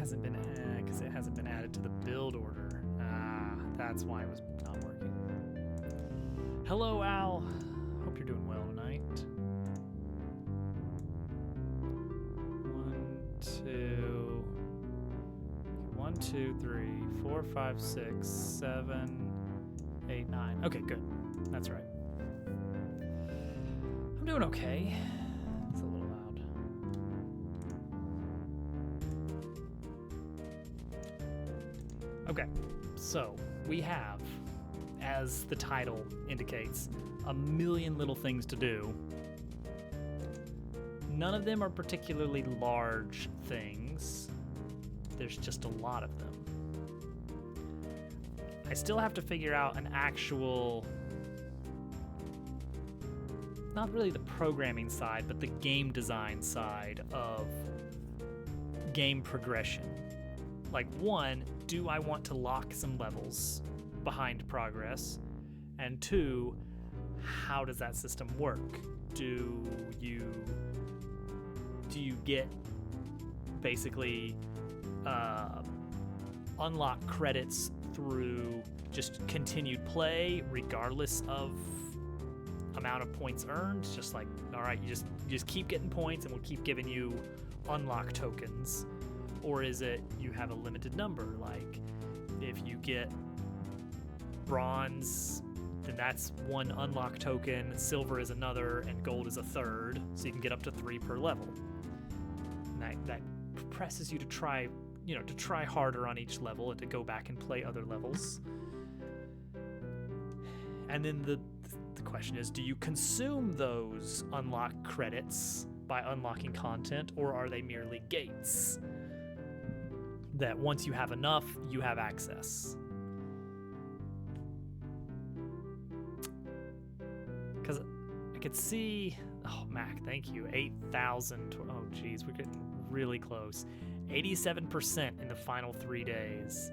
hasn't been because it hasn't been added to the build order. That's why it was not working. Hello, Al. Hope you're doing well tonight. 1, 2, 3, 4, 5, 6, 7, 8, 9. Okay, good. That's right. I'm doing okay. It's a little loud. Okay, so we have, as the title indicates, a million little things to do. None of them are particularly large things. There's just a lot of them. I still have to figure out an actual, not really the programming side, but the game design side of game progression. Like, one, do I want to lock some levels behind progress? And two, how does that system work? Do you get basically unlock credits through just continued play regardless of amount of points earned? Just like, all right, you just keep getting points and we'll keep giving you unlock tokens. Or is it you have a limited number? Like, if you get bronze, then that's one unlock token, silver is another, and gold is a third, so you can get up to 3 per level. And that presses you to try harder on each level and to go back and play other levels. And then the question is, do you consume those unlock credits by unlocking content, or are they merely gates that once you have enough, you have access? Because I could see, oh, Mac, thank you, 8,000, oh geez, we're getting really close. 87% in the final 3 days.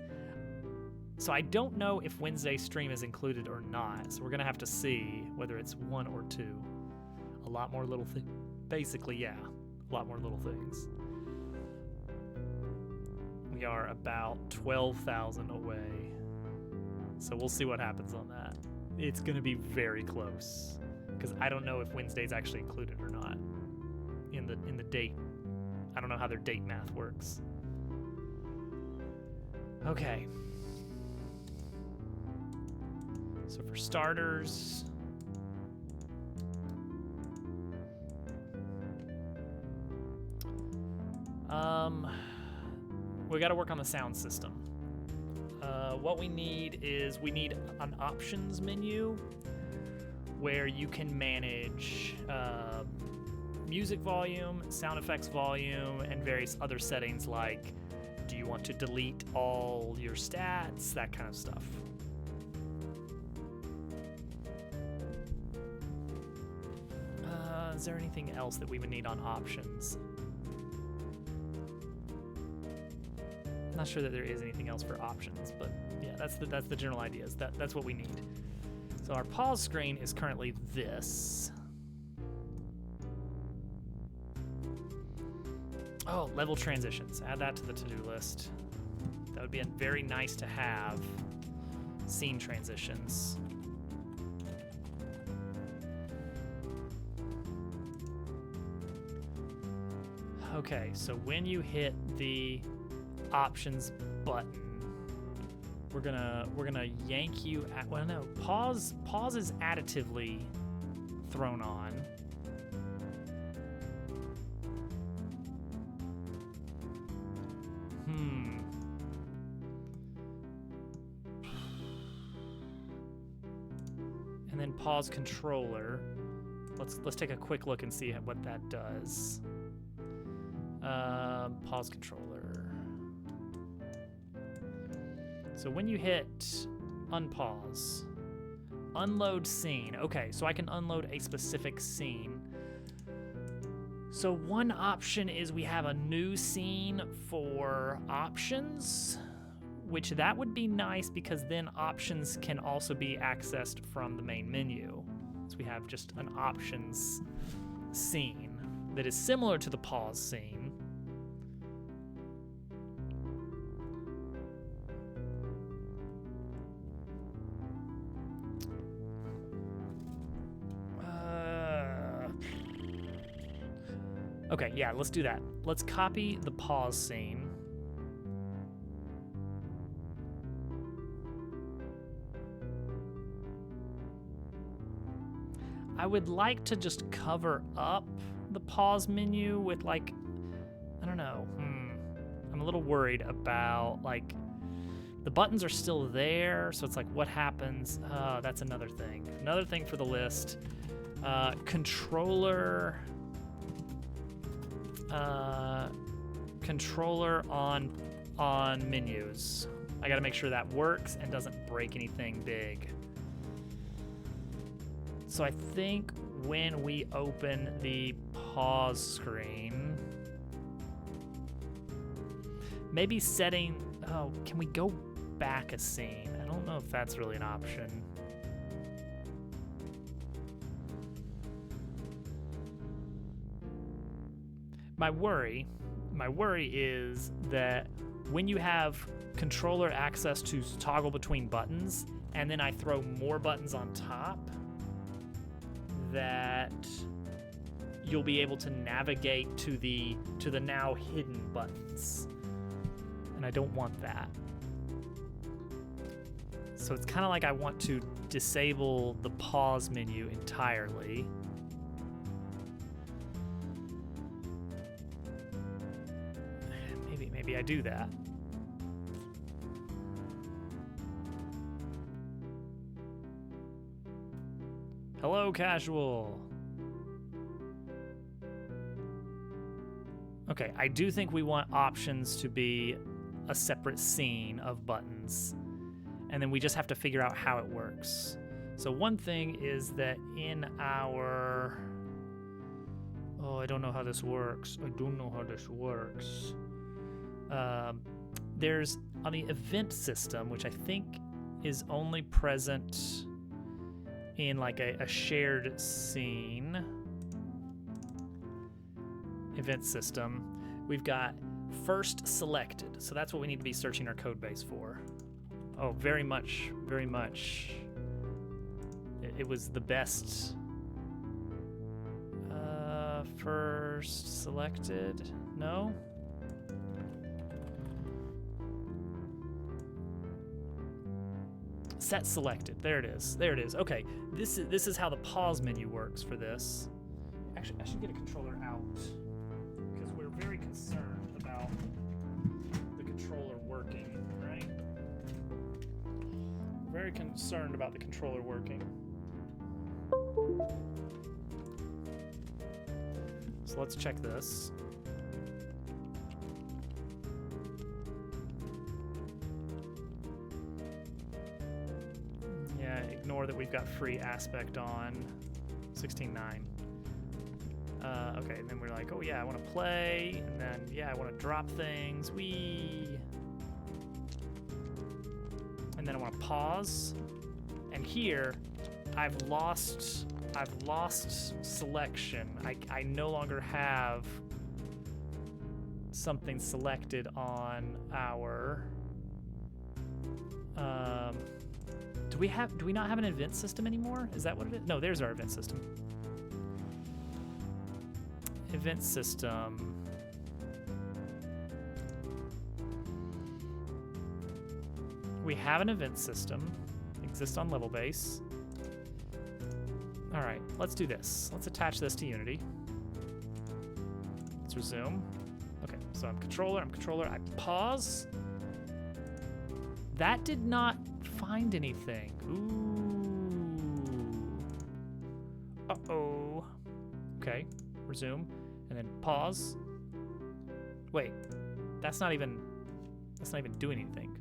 So I don't know if Wednesday's stream is included or not, so we're gonna have to see whether it's 1 or 2. A lot more little things. Basically, yeah, a lot more little things. We are about 12,000 away. So we'll see what happens on that. It's gonna be very close, because I don't know if Wednesday's actually included or not in the date. I don't know how their date math works. Okay. So for starters, we got to work on the sound system. What we need is an options menu where you can manage music volume, sound effects volume, and various other settings like, do you want to delete all your stats, that kind of stuff. Is there anything else that we would need on options? I'm not sure that there is anything else for options, but yeah, that's the general idea. That's what we need. So our pause screen is currently this. Oh, level transitions. Add that to the to-do list. That would be very nice to have. Scene transitions. Okay, so when you hit the options button, we're gonna yank you at, well, no, pause is additively thrown on. And then pause controller. Let's take a quick look and see what that does. Pause controller. So when you hit unpause, unload scene. Okay, so I can unload a specific scene. So one option is we have a new scene for options, which that would be nice because then options can also be accessed from the main menu. So we have just an options scene that is similar to the pause scene. Okay, yeah, let's do that. Let's copy the pause scene. I would like to just cover up the pause menu with like, I don't know. I'm a little worried about like, the buttons are still there, so it's like, what happens? That's another thing. Another thing for the list. Controller on menus. I gotta make sure that works and doesn't break anything big. So I think when we open the pause screen, maybe setting, oh, can we go back a scene? I don't know if that's really an option. My worry is that when you have controller access to toggle between buttons, and then I throw more buttons on top, that you'll be able to navigate to the now hidden buttons. And I don't want that. So it's kind of like I want to disable the pause menu entirely. Maybe I do that. Hello, casual. Okay, I do think we want options to be a separate scene of buttons, and then we just have to figure out how it works. So one thing is that in our, I don't know how this works. There's on the event system, which I think is only present in like a shared scene event system, we've got first selected. So that's what we need to be searching our code base for. Oh, very much. It was the best. First selected, no? Set selected, there it is. Okay, this is how the pause menu works for this. Actually, I should get a controller out because we're very concerned about the controller working, right? We're very concerned about the controller working. So let's check this. Yeah, ignore that we've got free aspect on 16.9. Okay, and then we're like, oh yeah, I want to play, and then yeah, I want to drop things. And then I want to pause. And here, I've lost selection. I no longer have something selected on our. Do we not have an event system anymore? Is that what it is? No, there's our event system. Event system. We have an event system. Exists on level base. All right, let's do this. Let's attach this to Unity. Let's resume. Okay, so I'm controller. I pause. That did not find anything. Ooh. Uh-oh. Okay, resume, and then pause. Wait, that's not even doing anything.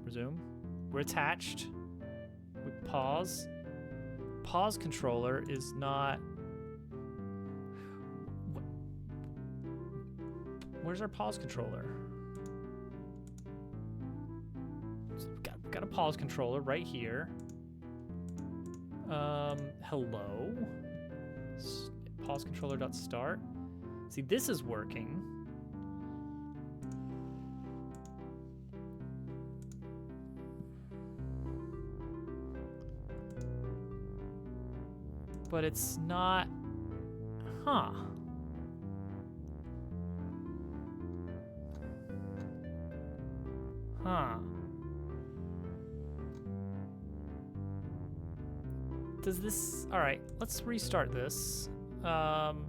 Resume. We're attached. We pause. Pause controller is not. Where's our pause controller? So we've got a pause controller right here. Hello. Pause controller.start. See, this is working. But it's not Huh. Huh. Does this... All right, let's restart this from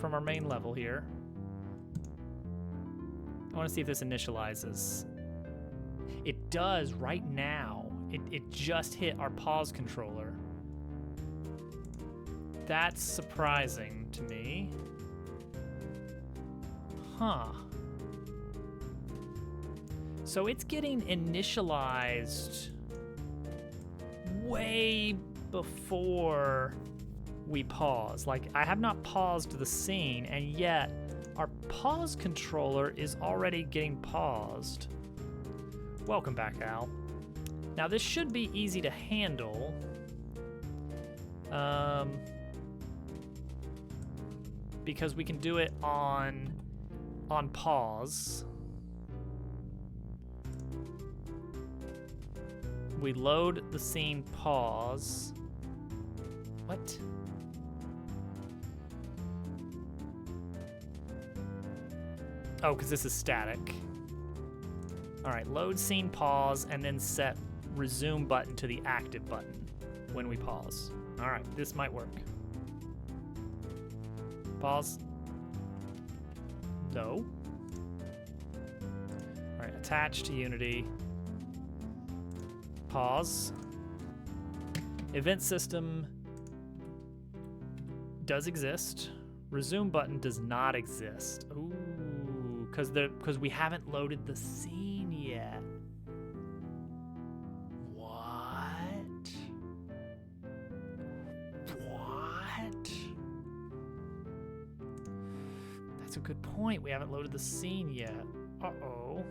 our main level here. I want to see if this initializes. It does right now. It just hit our pause controller. That's surprising to me. Huh. So it's getting initialized way before we pause. Like, I have not paused the scene, and yet our pause controller is already getting paused. Welcome back, Al. Now, this should be easy to handle. Because we can do it on pause. We load the scene pause. What? Oh, because this is static. All right, load scene pause and then set resume button to the active button when we pause. All right, this might work. Pause. No. All right, attach to Unity. Pause. Event system does exist. Resume button does not exist. Ooh, because we haven't loaded the scene yet. What? That's a good point. We haven't loaded the scene yet. Uh-oh.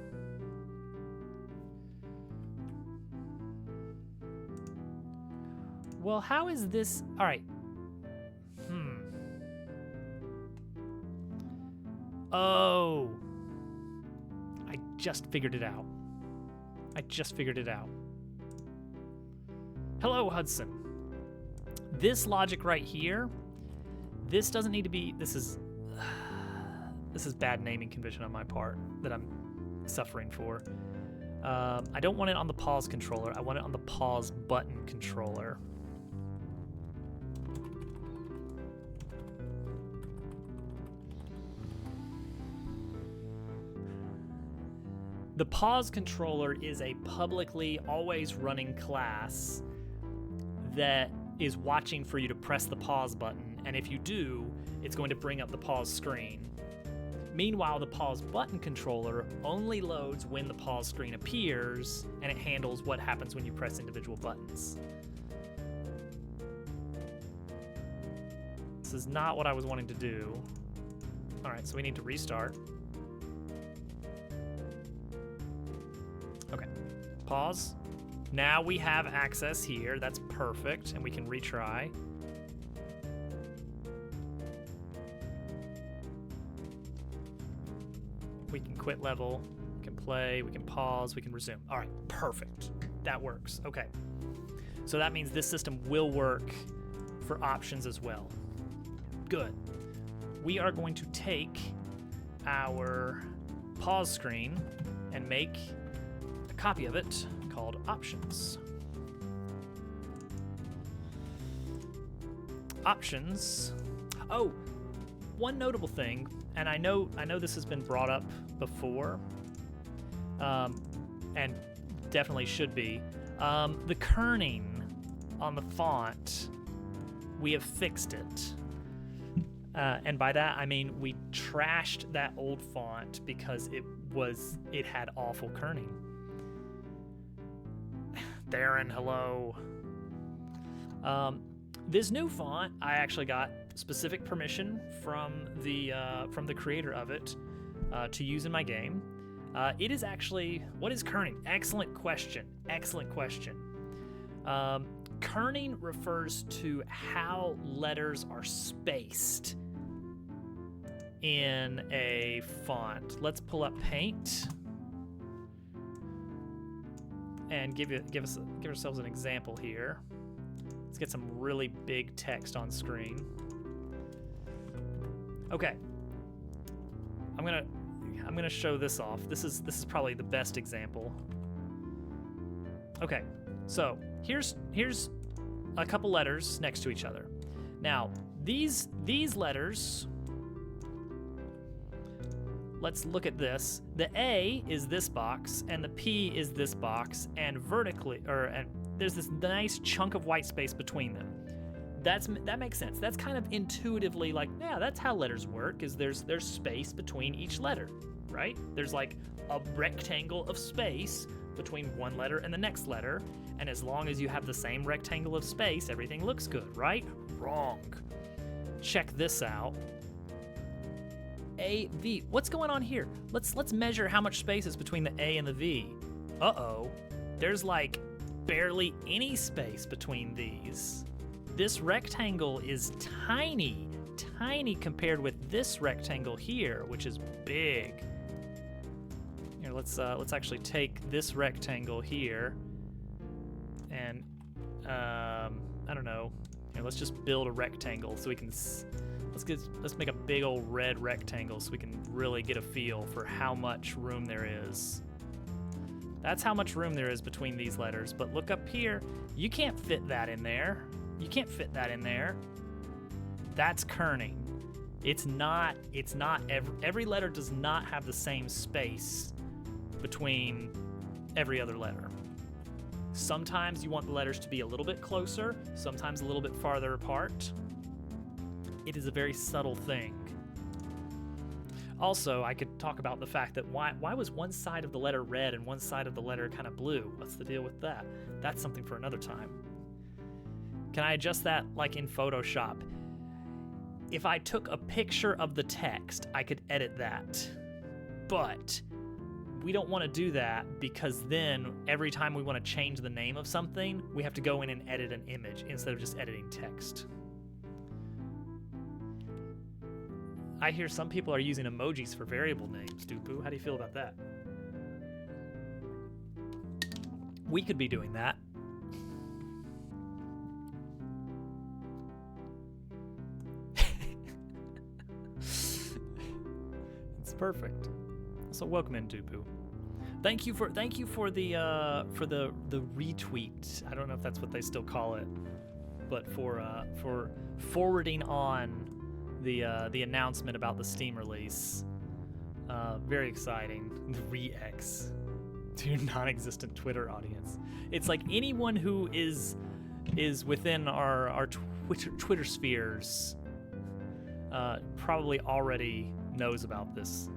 Well, how is this? All right. Oh. I just figured it out. Hello, Hudson. This logic right here, this doesn't need to be, this is bad naming convention on my part that I'm suffering for. I don't want it on the pause controller. I want it on the pause button controller. The pause controller is a publicly always running class that is watching for you to press the pause button, and if you do, it's going to bring up the pause screen. Meanwhile, the pause button controller only loads when the pause screen appears, and it handles what happens when you press individual buttons. This is not what I was wanting to do. All right, so we need to restart. Okay, pause. Now we have access here. That's perfect, and we can retry. We can quit level, we can play, we can pause, we can resume. All right, perfect. That works. Okay. So that means this system will work for options as well. Good. We are going to take our pause screen and make a copy of it called options. Options. Oh, one notable thing, and I know this has been brought up before, and definitely should be, the kerning on the font, we have fixed it. And by that, I mean we trashed that old font because it had awful kerning. Darren, hello. This new font, I actually got specific permission from the creator of it to use in my game. It is actually, what is kerning? Excellent question. Kerning refers to how letters are spaced in a font. Let's pull up Paint and give ourselves an example here. Let's get some really big text on screen. Okay. I'm gonna show this off. This is probably the best example. Okay, so here's a couple letters next to each other. Now, these letters, let's look at this. The A is this box, and the P is this box, and vertically, and there's this nice chunk of white space between them. That makes sense. That's kind of intuitively like, yeah, that's how letters work, is there's space between each letter, right? There's like a rectangle of space between one letter and the next letter, and as long as you have the same rectangle of space, everything looks good, right? Wrong. Check this out. A, V. What's going on here? Let's measure how much space is between the A and the V. Uh-oh. There's like barely any space between these. This rectangle is tiny compared with this rectangle here, which is big. Here, let's actually take this rectangle here, and I don't know. Here, let's just build a rectangle so we can. Let's make a big old red rectangle so we can really get a feel for how much room there is. That's how much room there is between these letters. But look up here. You can't fit that in there. You can't fit that in there. That's kerning. It's not every letter does not have the same space between every other letter. Sometimes you want the letters to be a little bit closer, sometimes a little bit farther apart. It is a very subtle thing. Also, I could talk about the fact that why was one side of the letter red and one side of the letter kind of blue? What's the deal with that? That's something for another time. Can I adjust that like in Photoshop? If I took a picture of the text, I could edit that. But we don't want to do that because then every time we want to change the name of something, we have to go in and edit an image instead of just editing text. I hear some people are using emojis for variable names, Dupu. How do you feel about that? We could be doing that. It's perfect. So welcome in, Dupu. Thank you for the retweet. I don't know if that's what they still call it, but for forwarding on the announcement about the Steam release. Very exciting. Re-X to your non-existent Twitter audience. It's like anyone who is within our Twitter spheres probably already knows about this.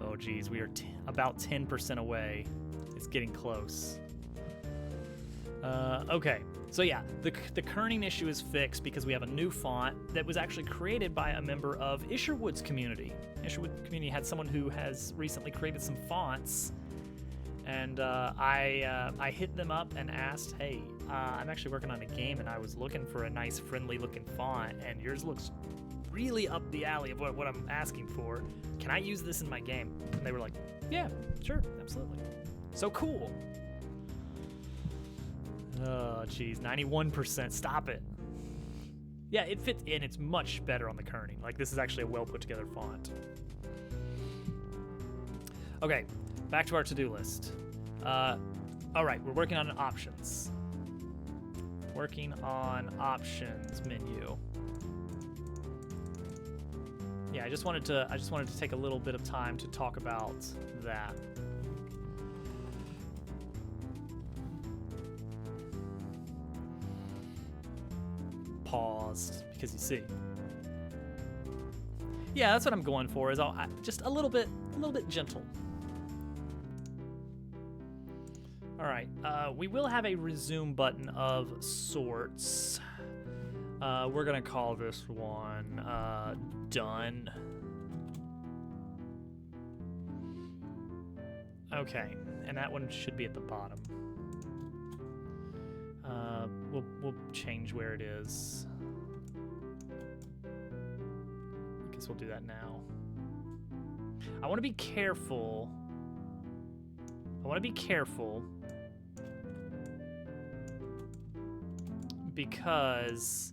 Oh geez, we are about 10% away. It's getting close. Okay, so yeah, the kerning issue is fixed because we have a new font that was actually created by a member of Isherwood's community. Isherwood community had someone who has recently created some fonts, and I hit them up and asked, hey, I'm actually working on a game and I was looking for a nice friendly looking font, and yours looks really up the alley of what I'm asking for. Can I use this in my game? And they were like, yeah, sure, absolutely. So cool. Oh, geez, 91%. Stop it. Yeah, it fits in. It's much better on the kerning. Like, this is actually a well put together font. Okay, back to our to-do list. All right, we're working on options. Working on options menu. Yeah, I just wanted to take a little bit of time to talk about that. Paused because you see. Yeah, that's what I'm going for. Is just a little bit gentle. All right, we will have a resume button of sorts. We're gonna call this one done. Okay, and that one should be at the bottom. We'll change where it is. I guess we'll do that now. I want to be careful. because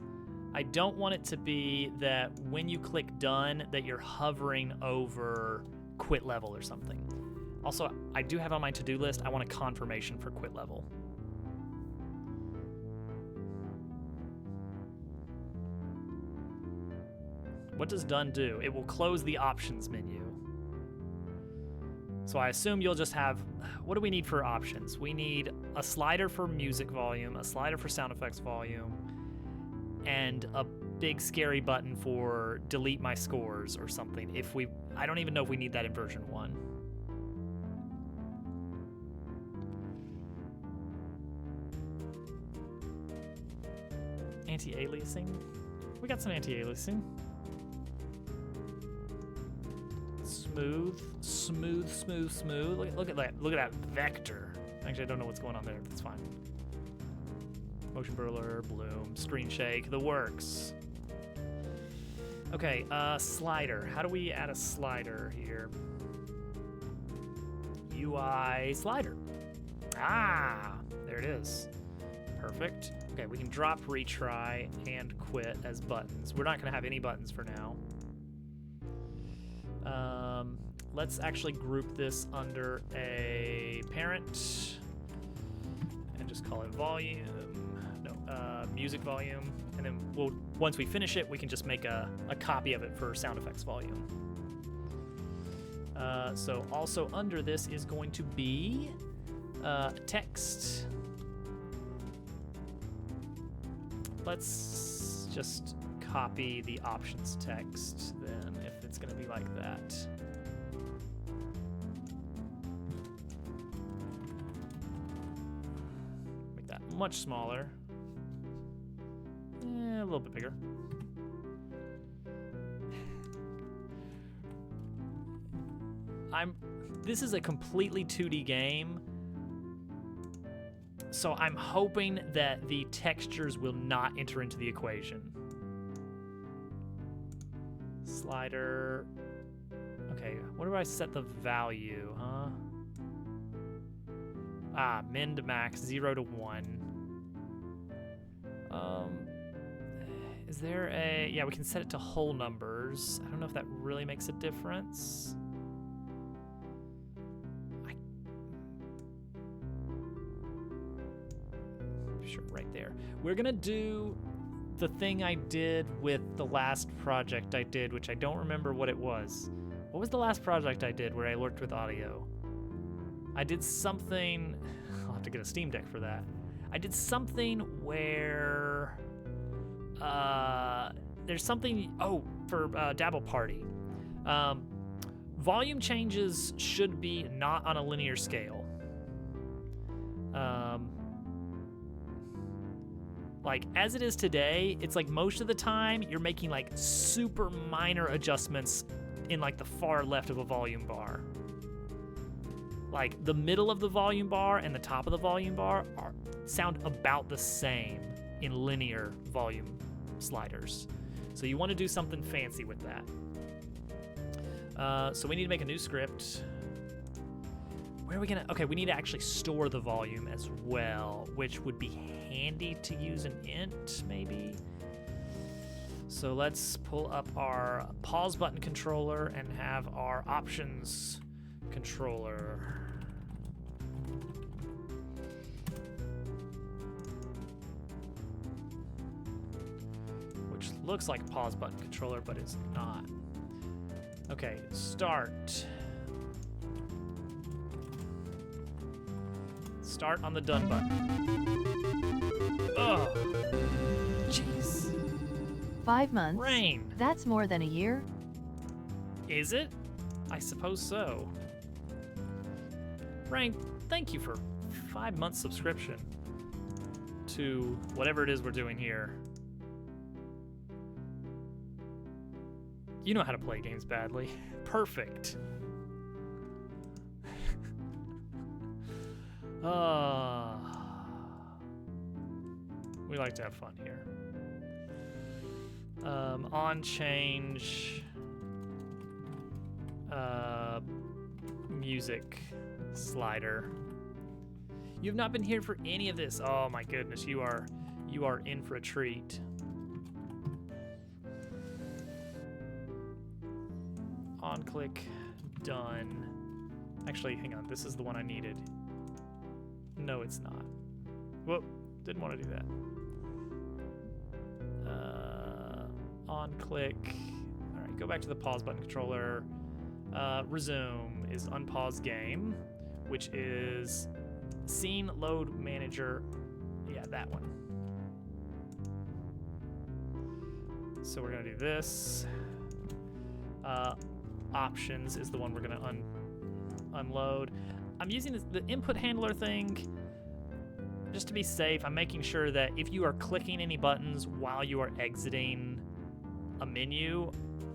I don't want it to be that when you click done that you're hovering over quit level or something. Also, I do have on my to-do list, I want a confirmation for quit level. What does done do? It will close the options menu. So I assume you'll just have, what do we need for options? We need a slider for music volume, a slider for sound effects volume, and a big scary button for delete my scores or something. I don't even know if we need that in version 1. Anti-aliasing? We got some anti-aliasing. Smooth. Look at that. Look at that vector. Actually, I don't know what's going on there. That's fine. Motion blur, bloom, screen shake, the works. Okay, slider. How do we add a slider here? UI slider. Ah, there it is. Perfect. Okay, we can drop retry and quit as buttons. We're not going to have any buttons for now. Let's actually group this under a parent and just call it volume. No, music volume. And then once we finish it, we can just make a copy of it for sound effects volume. So also under this is going to be text. Let's just copy the options text then, if it's going to be like that. Make that much smaller. A little bit bigger. This is a completely 2D game, so I'm hoping that the textures will not enter into the equation. Slider. Okay, what do I set the value, huh? Min to max, 0 to 1. Is there a... Yeah, we can set it to whole numbers. I don't know if that really makes a difference. Sure, right there. We're gonna do the thing I did with the last project I did, which I don't remember what it was. What was the last project I did where I worked with audio? I did something... I'll have to get a Steam Deck for that. I did something where... there's something... Oh, for Dabble Party. Volume changes should be not on a linear scale. Like, as it is today, it's like most of the time you're making like super minor adjustments in like the far left of a volume bar. Like the middle of the volume bar and the top of the volume bar sound about the same in linear volume sliders. So you want to do something fancy with that. So we need to make a new script. Where are we gonna... Okay, we need to actually store the volume as well, which would be handy to use an int, maybe. So let's pull up our pause button controller and have our options controller. Which looks like a pause button controller, but it's not. Okay, start. Start on the done button. Ugh. Jeez. 5 months? Rain. That's more than a year? Is it? I suppose so. Rain, thank you for 5 months subscription to whatever it is we're doing here. You know how to play games badly. Perfect. We like to have fun here. On change music slider. You've not been here for any of this. Oh my goodness, you are you are in for a treat. On click, done. Actually, hang on, this is the one I needed. No, it's not. Whoop, didn't want to do that. On click. All right, go back to the pause button controller. Resume is unpause game, which is scene load manager. Yeah, that one. So we're gonna do this. Options is the one we're gonna unload. I'm using the input handler thing just to be safe. I'm making sure that if you are clicking any buttons while you are exiting a menu,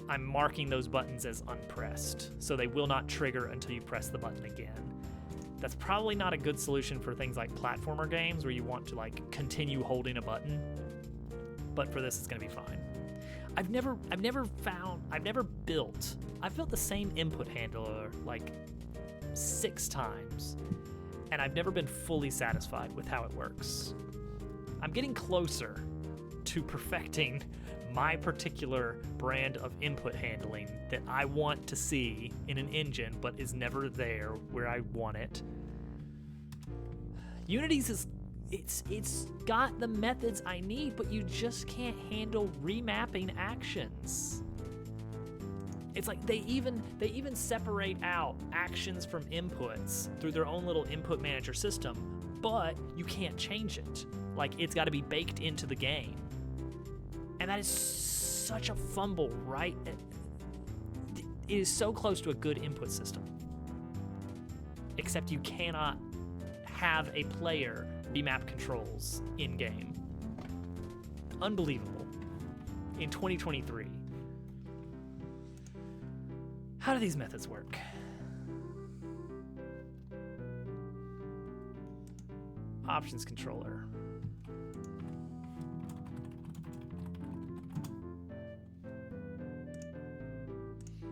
I'm marking those buttons as unpressed, so they will not trigger until you press the button again. That's probably not a good solution for things like platformer games where you want to like continue holding a button, but for this it's gonna be fine. I've built the same input handler like 6 times, and I've never been fully satisfied with how it works. I'm getting closer to perfecting my particular brand of input handling that I want to see in an engine, but is never there where I want it. Unity's it's got the methods I need, but you just can't handle remapping actions. It's like they even separate out actions from inputs through their own little input manager system, but you can't change it. Like, it's got to be baked into the game. And that is such a fumble, right? It is so close to a good input system. Except you cannot have a player remap controls in-game. Unbelievable. In 2023. How do these methods work? Options controller.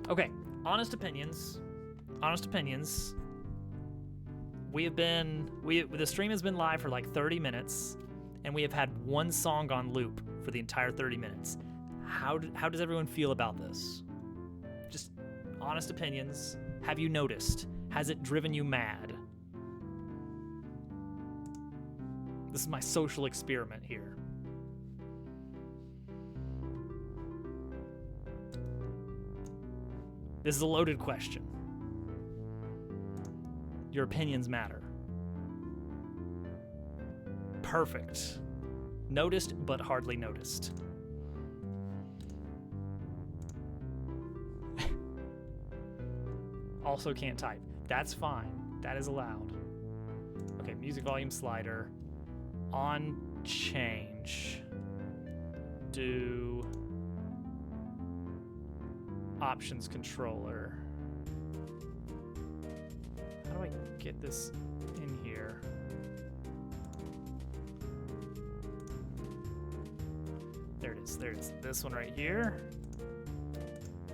Okay, honest opinions. The stream has been live for like 30 minutes, and we have had one song on loop for the entire 30 minutes. How does everyone feel about this? Just honest opinions. Have you noticed? Has it driven you mad? This is my social experiment here. This is a loaded question. Your opinions matter. Perfect. Noticed, but hardly noticed. Also can't type. That's fine. That is allowed. Okay, music volume slider. On change. Do options controller. How do I get this in here? There it is. This one right here.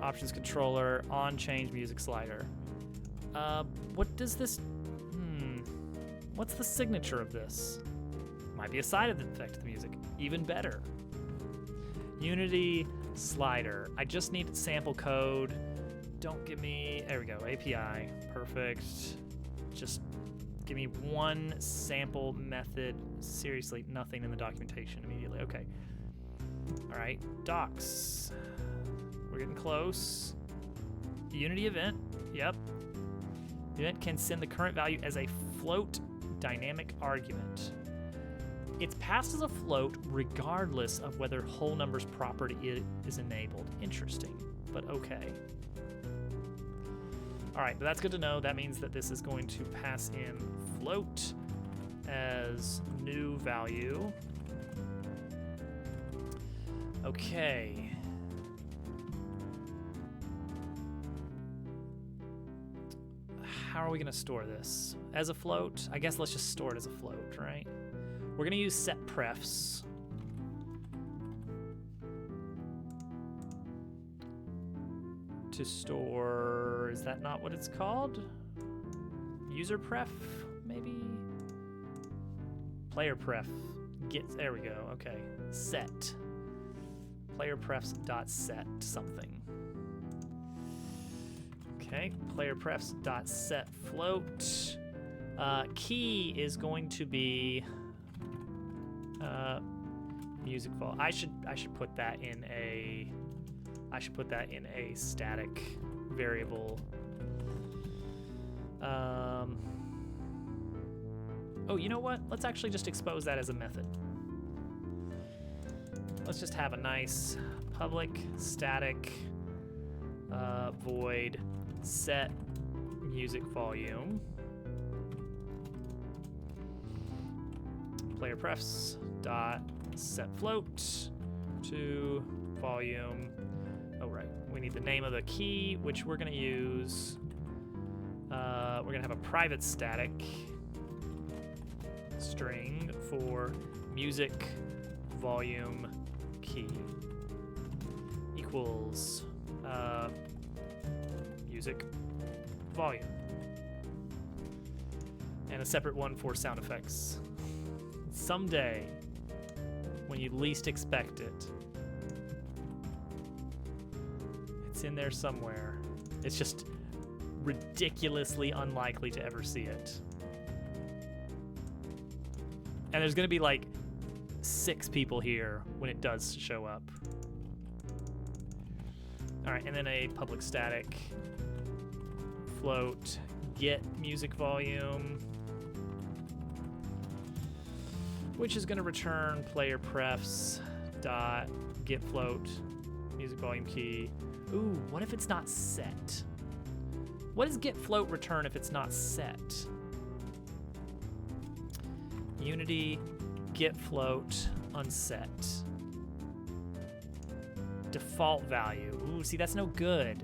Options controller, on change music slider. What does this, what's the signature of this? Might be a side effect of the music. Even better. Unity slider. I just need sample code. Don't give me, there we go, API. Perfect. Just give me one sample method. Seriously, nothing in the documentation immediately. Okay. All right, docs. We're getting close. Unity event, yep. The event can send the current value as a float dynamic argument. It's passed as a float regardless of whether whole numbers property is enabled. Interesting, but okay. All right, but that's good to know. That means that this is going to pass in float as new value. Okay. How are we gonna store this? As a float? I guess let's just store it as a float, right? We're gonna use set prefs. To store, is that not what it's called? User pref, maybe? Player pref, there we go. Okay, set. Player prefs dot set something. Okay, player prefs dot set float. Key is going to be music vol. I should put that in a static variable. Oh, you know what? Let's actually just expose that as a method. Let's just have a nice public static void set music volume. Player prefs dot set float to volume. Oh, right. We need the name of the key, which we're going to use. We're going to have a private static string for music volume key equals music volume, and a separate one for sound effects. Someday, when you least expect it, it's in there somewhere. It's just ridiculously unlikely to ever see it. And there's gonna be like 6 people here when it does show up. All right, and then a public static float get music volume, which is gonna return player prefs dot get float music volume key. Ooh, what if it's not set? What does get float return if it's not set? Unity get float unset. Default value. Ooh, see, that's no good.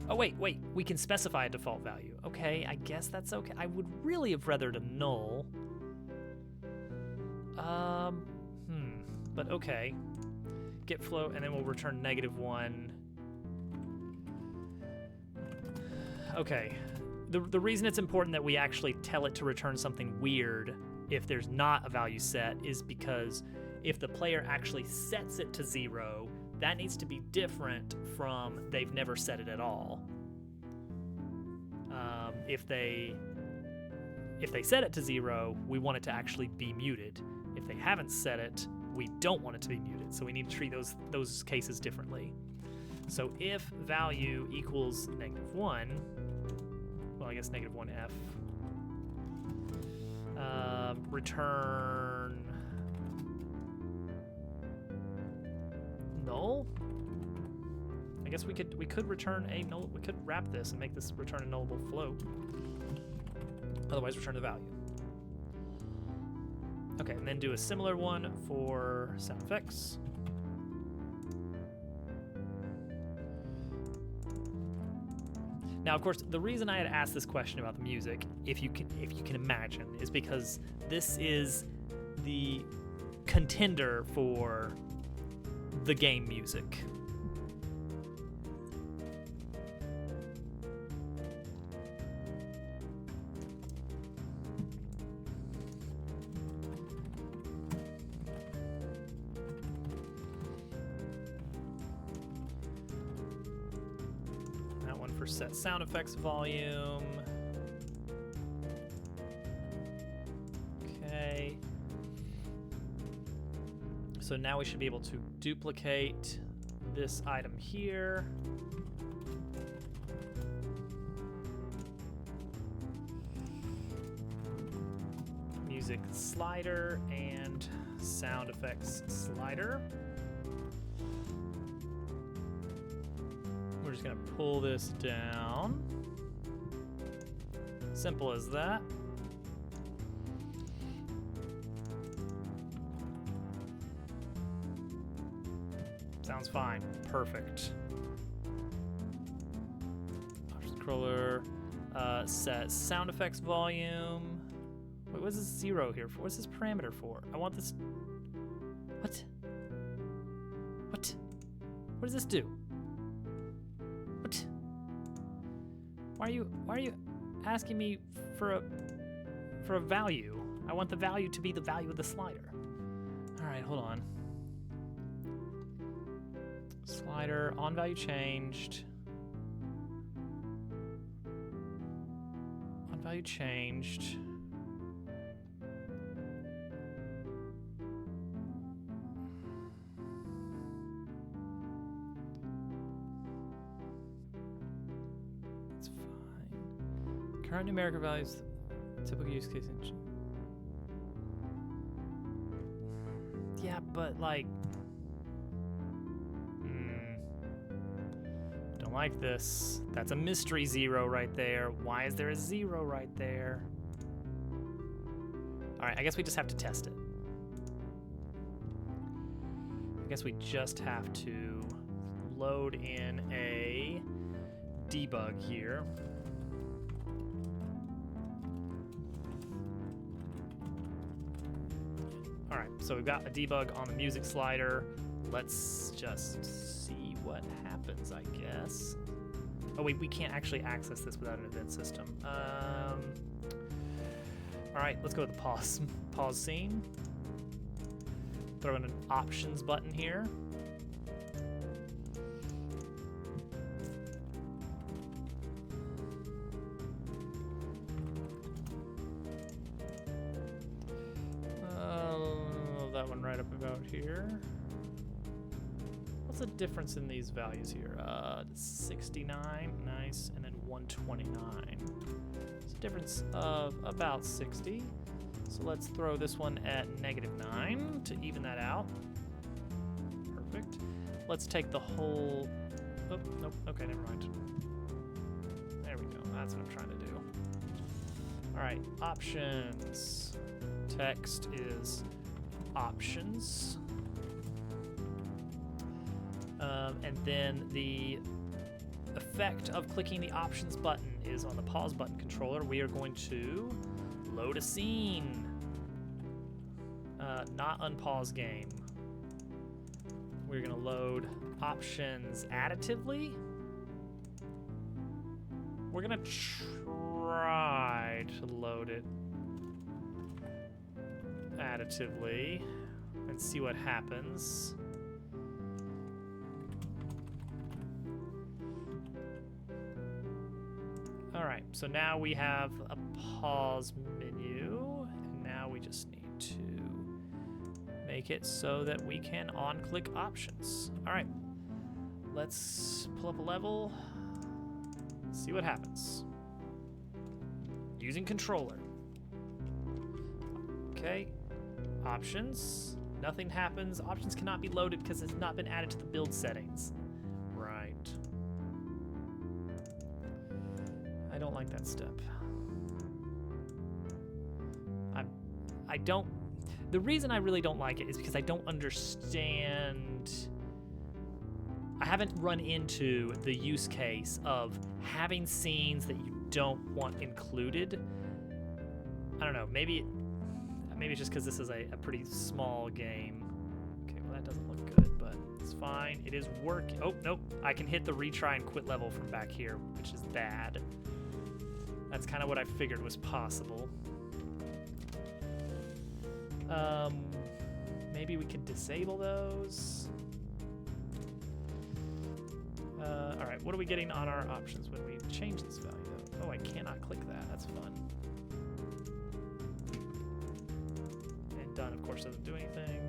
Oh, wait, we can specify a default value. Okay, I guess that's okay. I would really have rathered a null. But okay. Get float, and then we'll return -1. Okay. The reason it's important that we actually tell it to return something weird if there's not a value set is because if the player actually sets it to 0, that needs to be different from they've never set it at all. If they set it to 0, we want it to actually be muted. If they haven't set it, we don't want it to be muted. So we need to treat those cases differently. So if value equals -1, well, I guess -1f, return null. I guess we could return a null. We could wrap this and make this return a nullable float. Otherwise, return the value. Okay, and then do a similar one for sound effects. Now, of course, the reason I had asked this question about the music, if you can imagine, is because this is the contender for the game music. Set sound effects volume. Okay. So now we should be able to duplicate this item here. Music slider and sound effects slider. We're just gonna pull this down. Simple as that. Sounds fine. Perfect. Scroller. Set sound effects volume. Wait, what's this 0 here for? What's this parameter for? I want this. What? What? What does this do? Why are you asking me for for a value. I want the value to be the value of the slider. All right, hold on. Slider on value changed. On value changed. That's fine. Current numerical values, typical use case. Yeah, but like, don't like this. That's a mystery 0 right there. Why is there a 0 right there? All right, I guess we just have to test it. I guess we just have to load in a debug here. All right, so we've got a debug on the music slider. Let's just see what happens, I guess. Oh wait, we can't actually access this without an event system. All right, let's go with the pause scene. Throw in an options button here. That one right up about here. What's the difference in these values here? 69, nice, and then 129. It's a difference of about 60. So let's throw this one at -9 to even that out. Perfect. Let's take the whole, oh, nope, okay, never mind. There we go, that's what I'm trying to do. All right, options. Text is options. And then the effect of clicking the options button is on the pause button controller. We are going to load a scene, not unpause game. We're gonna load options additively. We're gonna try to load it additively and see what happens. All right, so now we have a pause menu, and now we just need to make it so that we can on-click options. All right, let's pull up a level, see what happens. Using controller. Okay, options, nothing happens. Options cannot be loaded because it's not been added to the build settings. Right. I don't like that step. I don't, the reason I really don't like it is because I don't understand, I haven't run into the use case of having scenes that you don't want included. I don't know, maybe it's just because this is a pretty small game. Okay, well that doesn't look good, but it's fine. It is working. Oh, nope, I can hit the retry and quit level from back here, which is bad. That's kind of what I figured was possible. Maybe we could disable those. All right, what are we getting on our options when we change this value? Oh, I cannot click that. That's fun. And done, of course, doesn't do anything.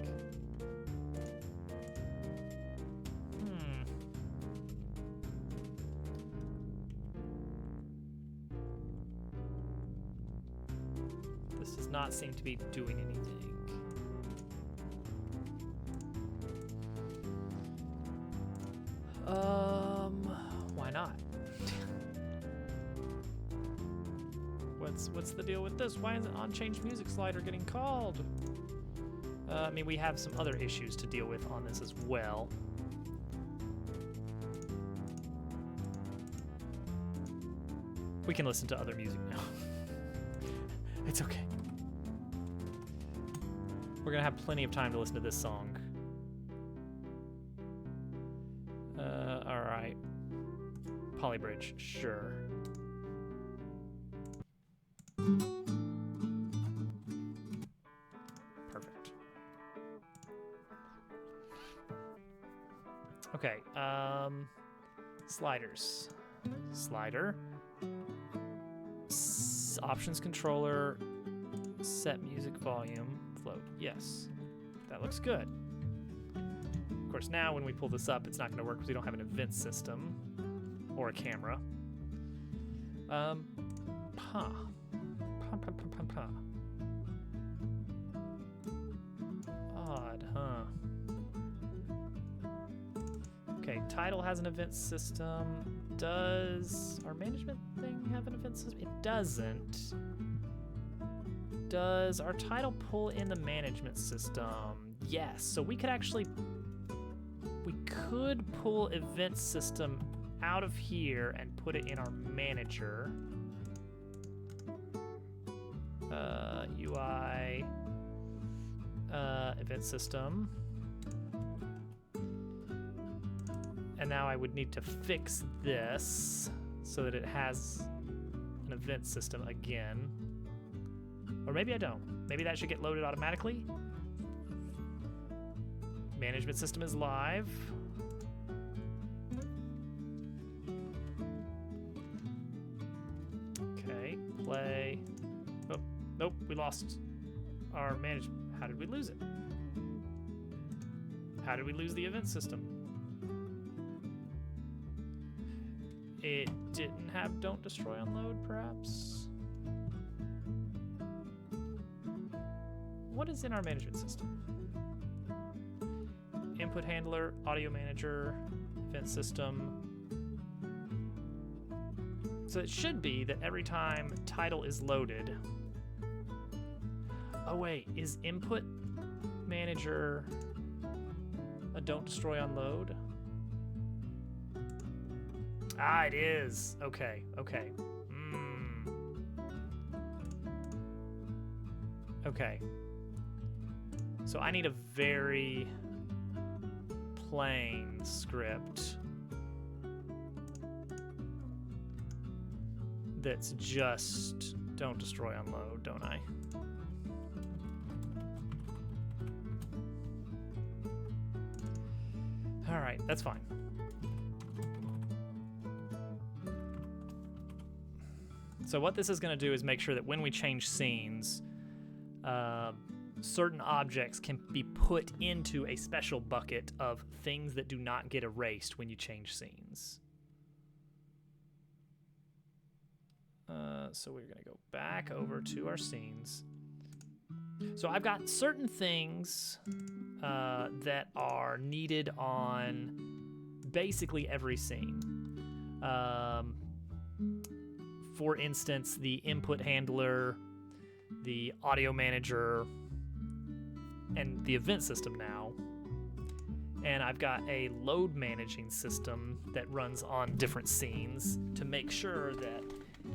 This does not seem to be doing anything. Why not? What's the deal with this? Why isn't on-change music slider getting called? I mean, we have some other issues to deal with on this as well. We can listen to other music now. It's okay. We're gonna have plenty of time to listen to this song. All right. Polybridge, sure. Sliders. Slider. Options controller. Set music volume. Float. Yes. That looks good. Of course, now when we pull this up, it's not going to work because we don't have an event system or a camera. Odd, huh? Okay, title has an event system. Does our management thing have an event system? It doesn't. Does our title pull in the management system? Yes, so we could pull event system out of here and put it in our manager. UI, event system. And now I would need to fix this so that it has an event system again. Or maybe I don't. Maybe that should get loaded automatically. Management system is live. Okay, play. Oh, nope, we lost our management. How did we lose it? How did we lose the event system? It didn't have don't destroy unload, perhaps? What is in our management system? Input handler, audio manager, event system. So it should be that every time title is loaded. Oh wait, is input manager a don't destroy unload? Ah, it is. Okay, okay. Okay. So I need a very plain script that's just don't destroy unload, don't I? All right, that's fine. So what this is going to do is make sure that when we change scenes, certain objects can be put into a special bucket of things that do not get erased when you change scenes. So we're going to go back over to our scenes. So I've got certain things that are needed on basically every scene. For instance, the input handler, the audio manager, and the event system now. And I've got a load managing system that runs on different scenes to make sure that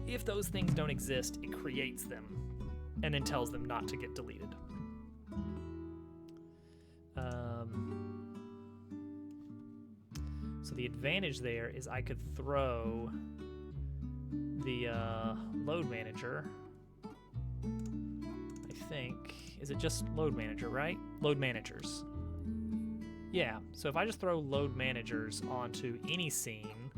if those things don't exist, it creates them and then tells them not to get deleted. So the advantage there is I could throw the load manager. I think, is it just load manager, right? Load managers. Yeah, so if I just throw load managers onto any scene,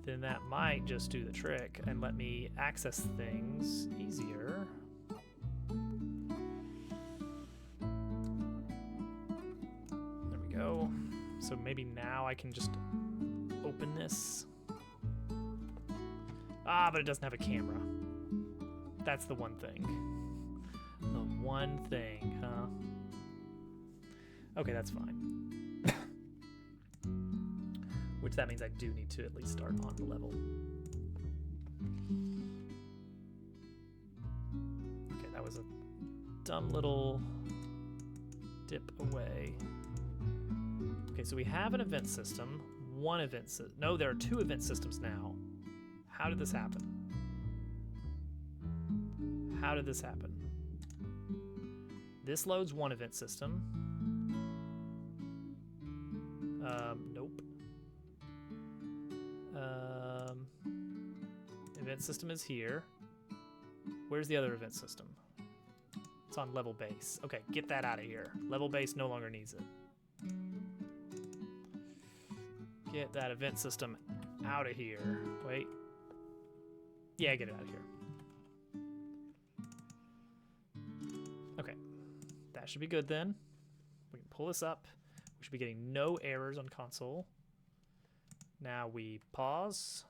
then that might just do the trick and let me access things easier. There we go. So maybe now I can just open this. Ah, but it doesn't have a camera. That's the one thing. The one thing, huh? Okay, that's fine. Which that means I do need to at least start on the level. Okay, that was a dumb little dip away. Okay, so we have an event system. One event system. No, there are two event systems now. How did this happen? How did this happen? This loads one event system. Nope. Event system is here. Where's the other event system? It's on level base. Okay, get that out of here. Level base no longer needs it. Get that event system out of here. Wait. Yeah, get it out of here. Okay. That should be good then. We can pull this up. We should be getting no errors on console. Now we pause.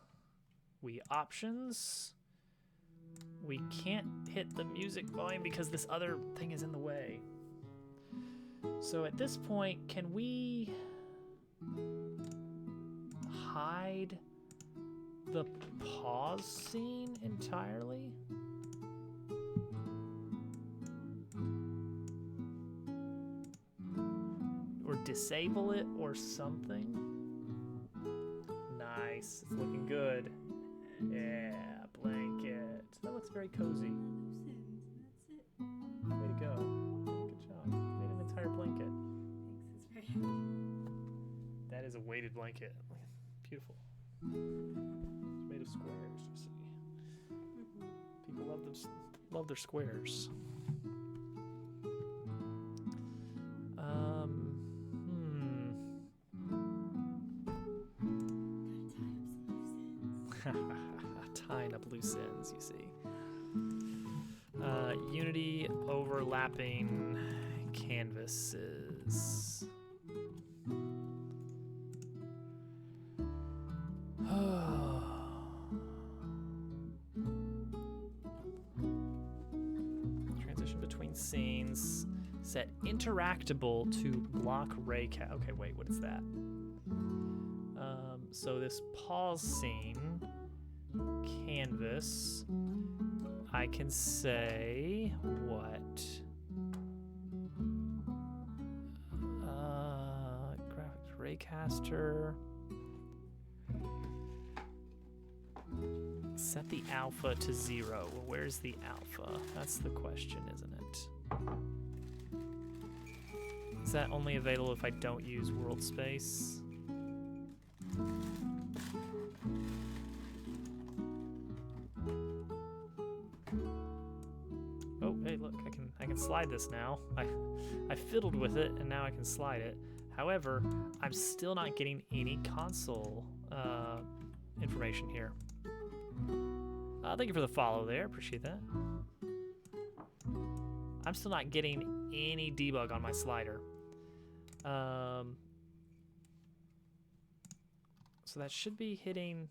We options. We can't hit the music volume because this other thing is in the way. So at this point, can we hide the pause scene entirely? Or disable it or something? Nice, it's looking good. Yeah, blanket. That looks very cozy. Way to go. Good job. Made an entire blanket. Thanks, it's very heavy. That is a weighted blanket. Beautiful. It's made of squares, you see. People love their squares. Tying up loose ends, you see. Unity overlapping canvases. Transition between scenes. Set interactable to block raycast. Okay, wait, what is that? So this pause scene canvas, I can say what? Graphics raycaster. Set the alpha to 0. Well, where's the alpha? That's the question, isn't it? Is that only available if I don't use world space? Oh, hey, look, I can slide this now. I fiddled with it and now I can slide it. However, I'm still not getting any console information here. Thank you for the follow there. Appreciate that. I'm still not getting any debug on my slider. So that should be hitting.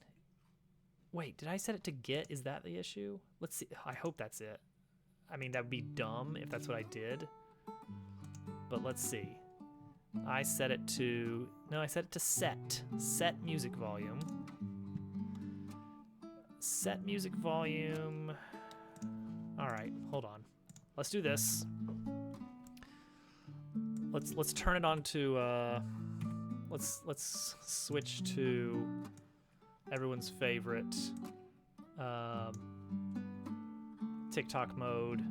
Wait, did I set it to get? Is that the issue? Let's see. I hope that's it. I mean, that would be dumb if that's what I did. But let's see. I set it to. No, I set it to set. Set music volume. Set music volume. All right, hold on. Let's do this. Let's turn it on to. Let's switch to everyone's favorite TikTok mode.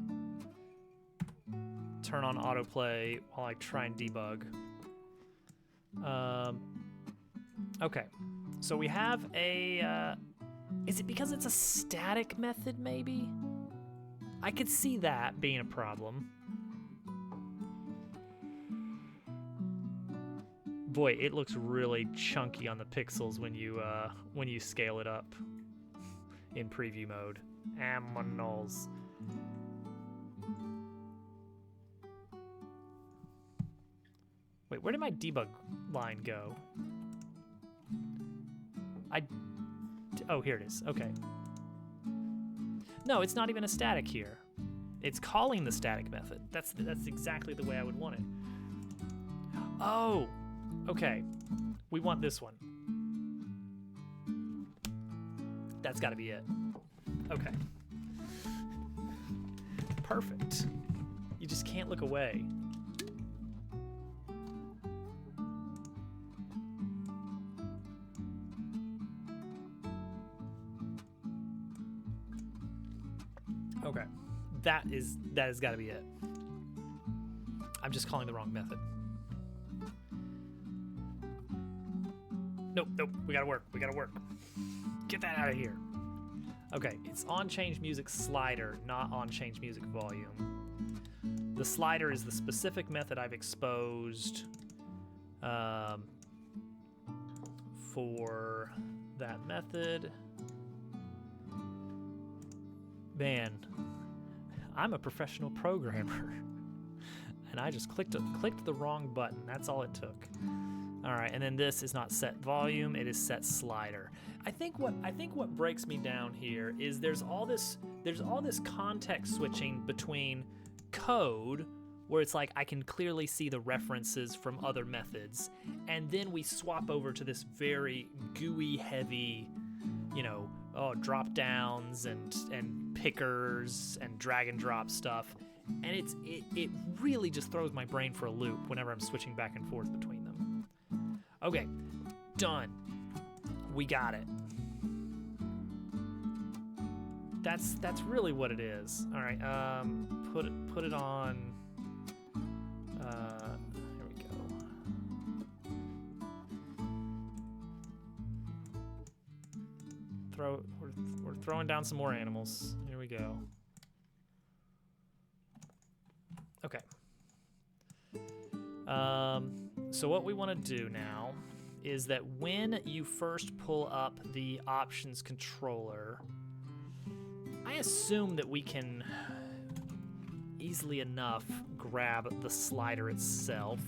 Turn on autoplay while I try and debug. Okay, so we have a. Is it because it's a static method, maybe? I could see that being a problem. Boy, it looks really chunky on the pixels when you scale it up in preview mode. Aminals. Wait, where did my debug line go? Oh, here it is. Okay. No, it's not even a static here. It's calling the static method. That's exactly the way I would want it. Oh, okay. We want this one. That's got to be it. Okay. Perfect. You just can't look away. Okay, that has got to be it. I'm just calling the wrong method. Nope, we gotta work. Get that out of here. Okay, it's on change music slider, not on change music volume. The slider is the specific method I've exposed for that method. Man, I'm a professional programmer. And I just clicked the wrong button. That's all it took. All right, and then this is not set volume, it is set slider. I think what breaks me down here is there's all this context switching between code, where it's like I can clearly see the references from other methods, and then we swap over to this very GUI heavy, drop downs and pickers and drag and drop stuff, and it really just throws my brain for a loop whenever I'm switching back and forth between them. Okay, done. We got it. That's really what it is. All right, put it on. Here we go. We're throwing down some more animals. Here we go. Okay. So what we want to do now is that when you first pull up the options controller, I assume that we can easily enough grab the slider itself.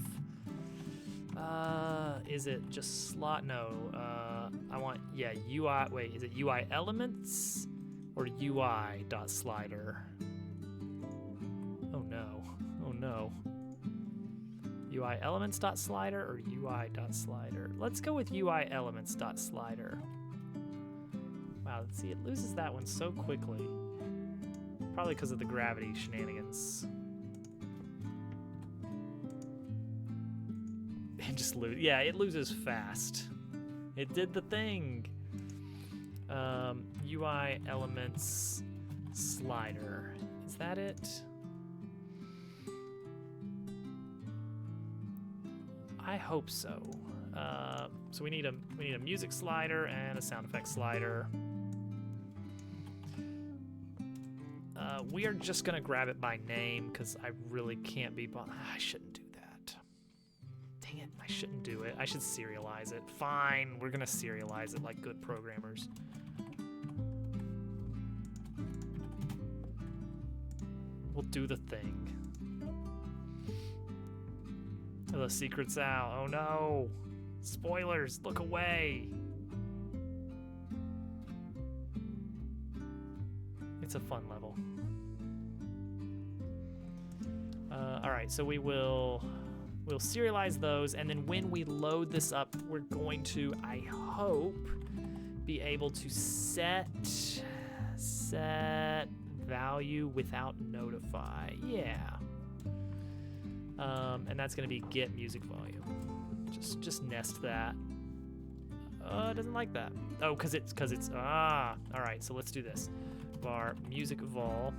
Is it just slot? No, I want, UI, wait, is it UI elements or UI dot slider? Oh no. UI elements dot slider or UI dot slider? Let's go with UI elements dot slider. Wow, let's see, it loses that one so quickly. Probably because of the gravity shenanigans. And just lose. Yeah, it loses fast. It did the thing. UI elements slider. Is that it? I hope so. So we need a music slider and a sound effects slider. We are just gonna grab it by name because I really can't be. I shouldn't do that. Dang it! I shouldn't do it. I should serialize it. Fine, we're gonna serialize it like good programmers. We'll do the thing. The secret's out. Oh no! Spoilers! Look away! It's a fun level. All right, so we'll serialize those, and then when we load this up, we're going to, I hope, be able to set value without notify. Yeah. And that's gonna be get music volume. Just nest that. It doesn't like that. Oh, cause it's all right. So let's do this. Var music vol.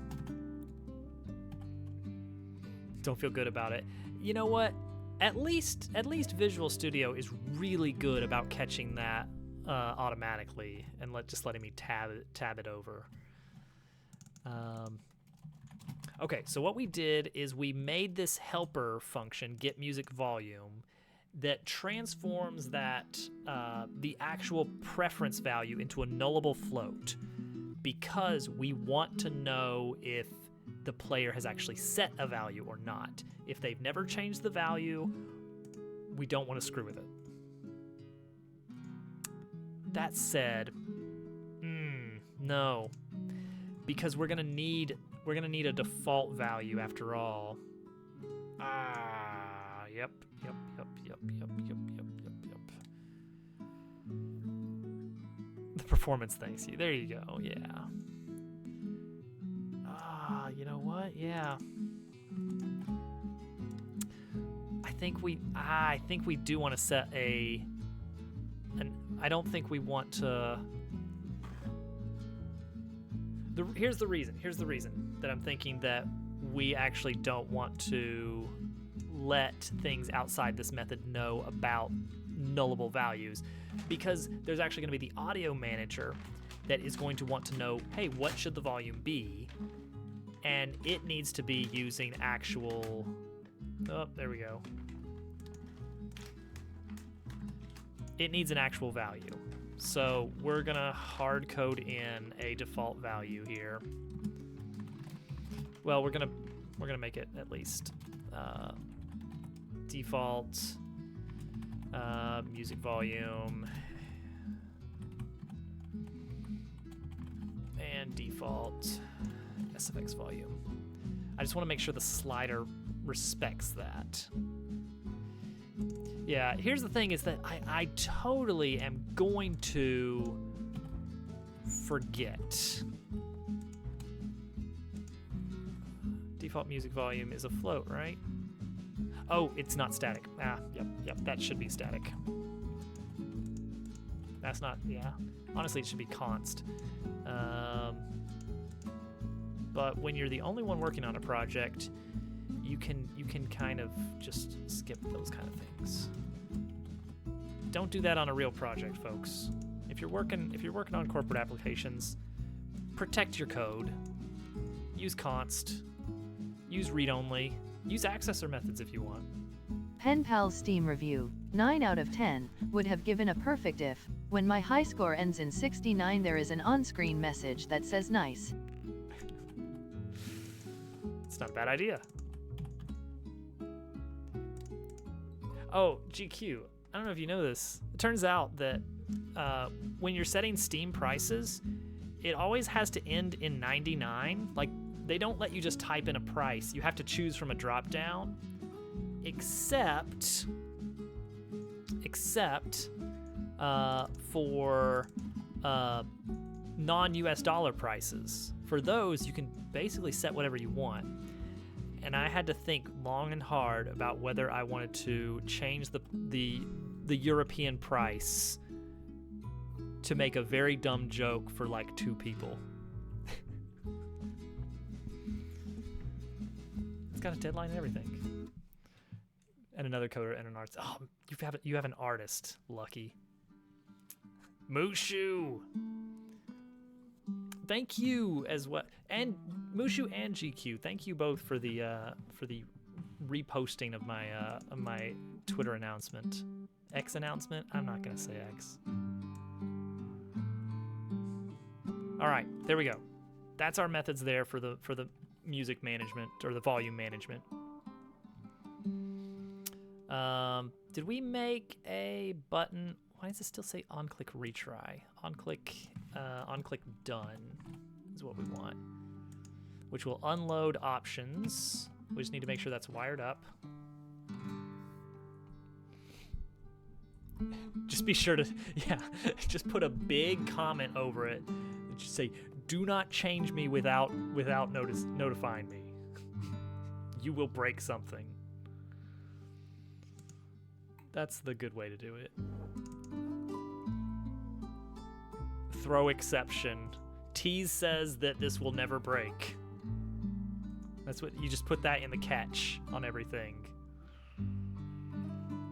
Don't feel good about it. You know what? At least Visual Studio is really good about catching that automatically and just letting me tab it over. Okay, so what we did is we made this helper function, get music volume, that transforms that the actual preference value into a nullable float, because we want to know if the player has actually set a value or not. If they've never changed the value, we don't want to screw with it. That said, no, because we're gonna need a default value after all. Yep. The performance thing. See, there you go. Yeah. You know what? Yeah. I think we do want to set I don't think we want to. Here's the reason that I'm thinking that we actually don't want to let things outside this method know about nullable values, because there's actually going to be the audio manager that is going to want to know, hey, what should the volume be? And it needs to be using actual, oh, there we go. it needs an actual value. So we're gonna hard code in a default value here. Well, we're gonna make it at least default music volume and default SFX volume. I just want to make sure the slider respects that. Yeah, here's the thing is that I totally am going to forget. Default music volume is a float, right? Oh, it's not static. Yep, that should be static. That's not, yeah. Honestly, it should be const. But when you're the only one working on a project, you can kind of just skip those kind of things. Don't do that on a real project, folks. If you're working on corporate applications, protect your code. Use const. Use read-only. Use accessor methods if you want. PenPal's Steam review, 9 out of 10, would have given a perfect if, when my high score ends in 69 there is an on-screen message that says nice. It's not a bad idea. Oh, GQ, I don't know if you know this. It turns out that when you're setting Steam prices, it always has to end in 99. Like, they don't let you just type in a price. You have to choose from a drop-down, except for non-US dollar prices. For those, you can basically set whatever you want. And I had to think long and hard about whether I wanted to change the European price to make a very dumb joke for like 2 people. It's got a deadline and everything. And another coder and an artist. Oh, you have an artist, Lucky. Mushu. Thank you as well, and Mushu and GQ. Thank you both for the reposting of my Twitter announcement, X announcement. I'm not gonna say X. All right, there we go. That's our methods there for the music management or the volume management. Did we make a button? Why does it still say on-click retry? On-click done is what we want, which will unload options. We just need to make sure that's wired up. Just be sure to, just put a big comment over it. Just say, "Do not change me without notifying me. You will break something." That's the good way to do it. Throw exception. Tease says that this will never break. That's what you just put that in the catch on everything.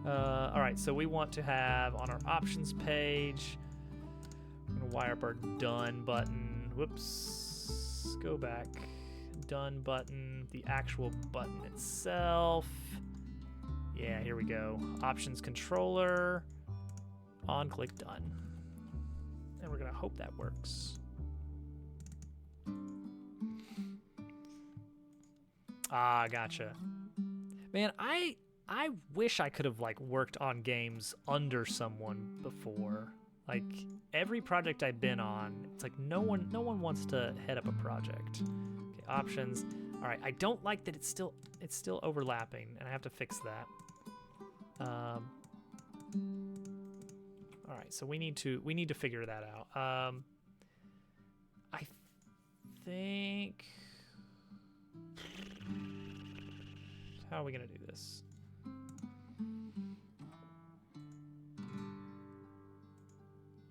All right, so we want to have on our options page, I'm gonna wire up our done button. Whoops, go back. Done button, the actual button itself. Yeah, here we go. Options controller, on click done. And we're gonna hope that works. Ah, gotcha. Man, I wish I could have like worked on games under someone before. Like every project I've been on, it's like no one wants to head up a project. Okay, options. All right, I don't like that it's still overlapping, and I have to fix that. All right, so we need to figure that out. I think. How are we gonna do this?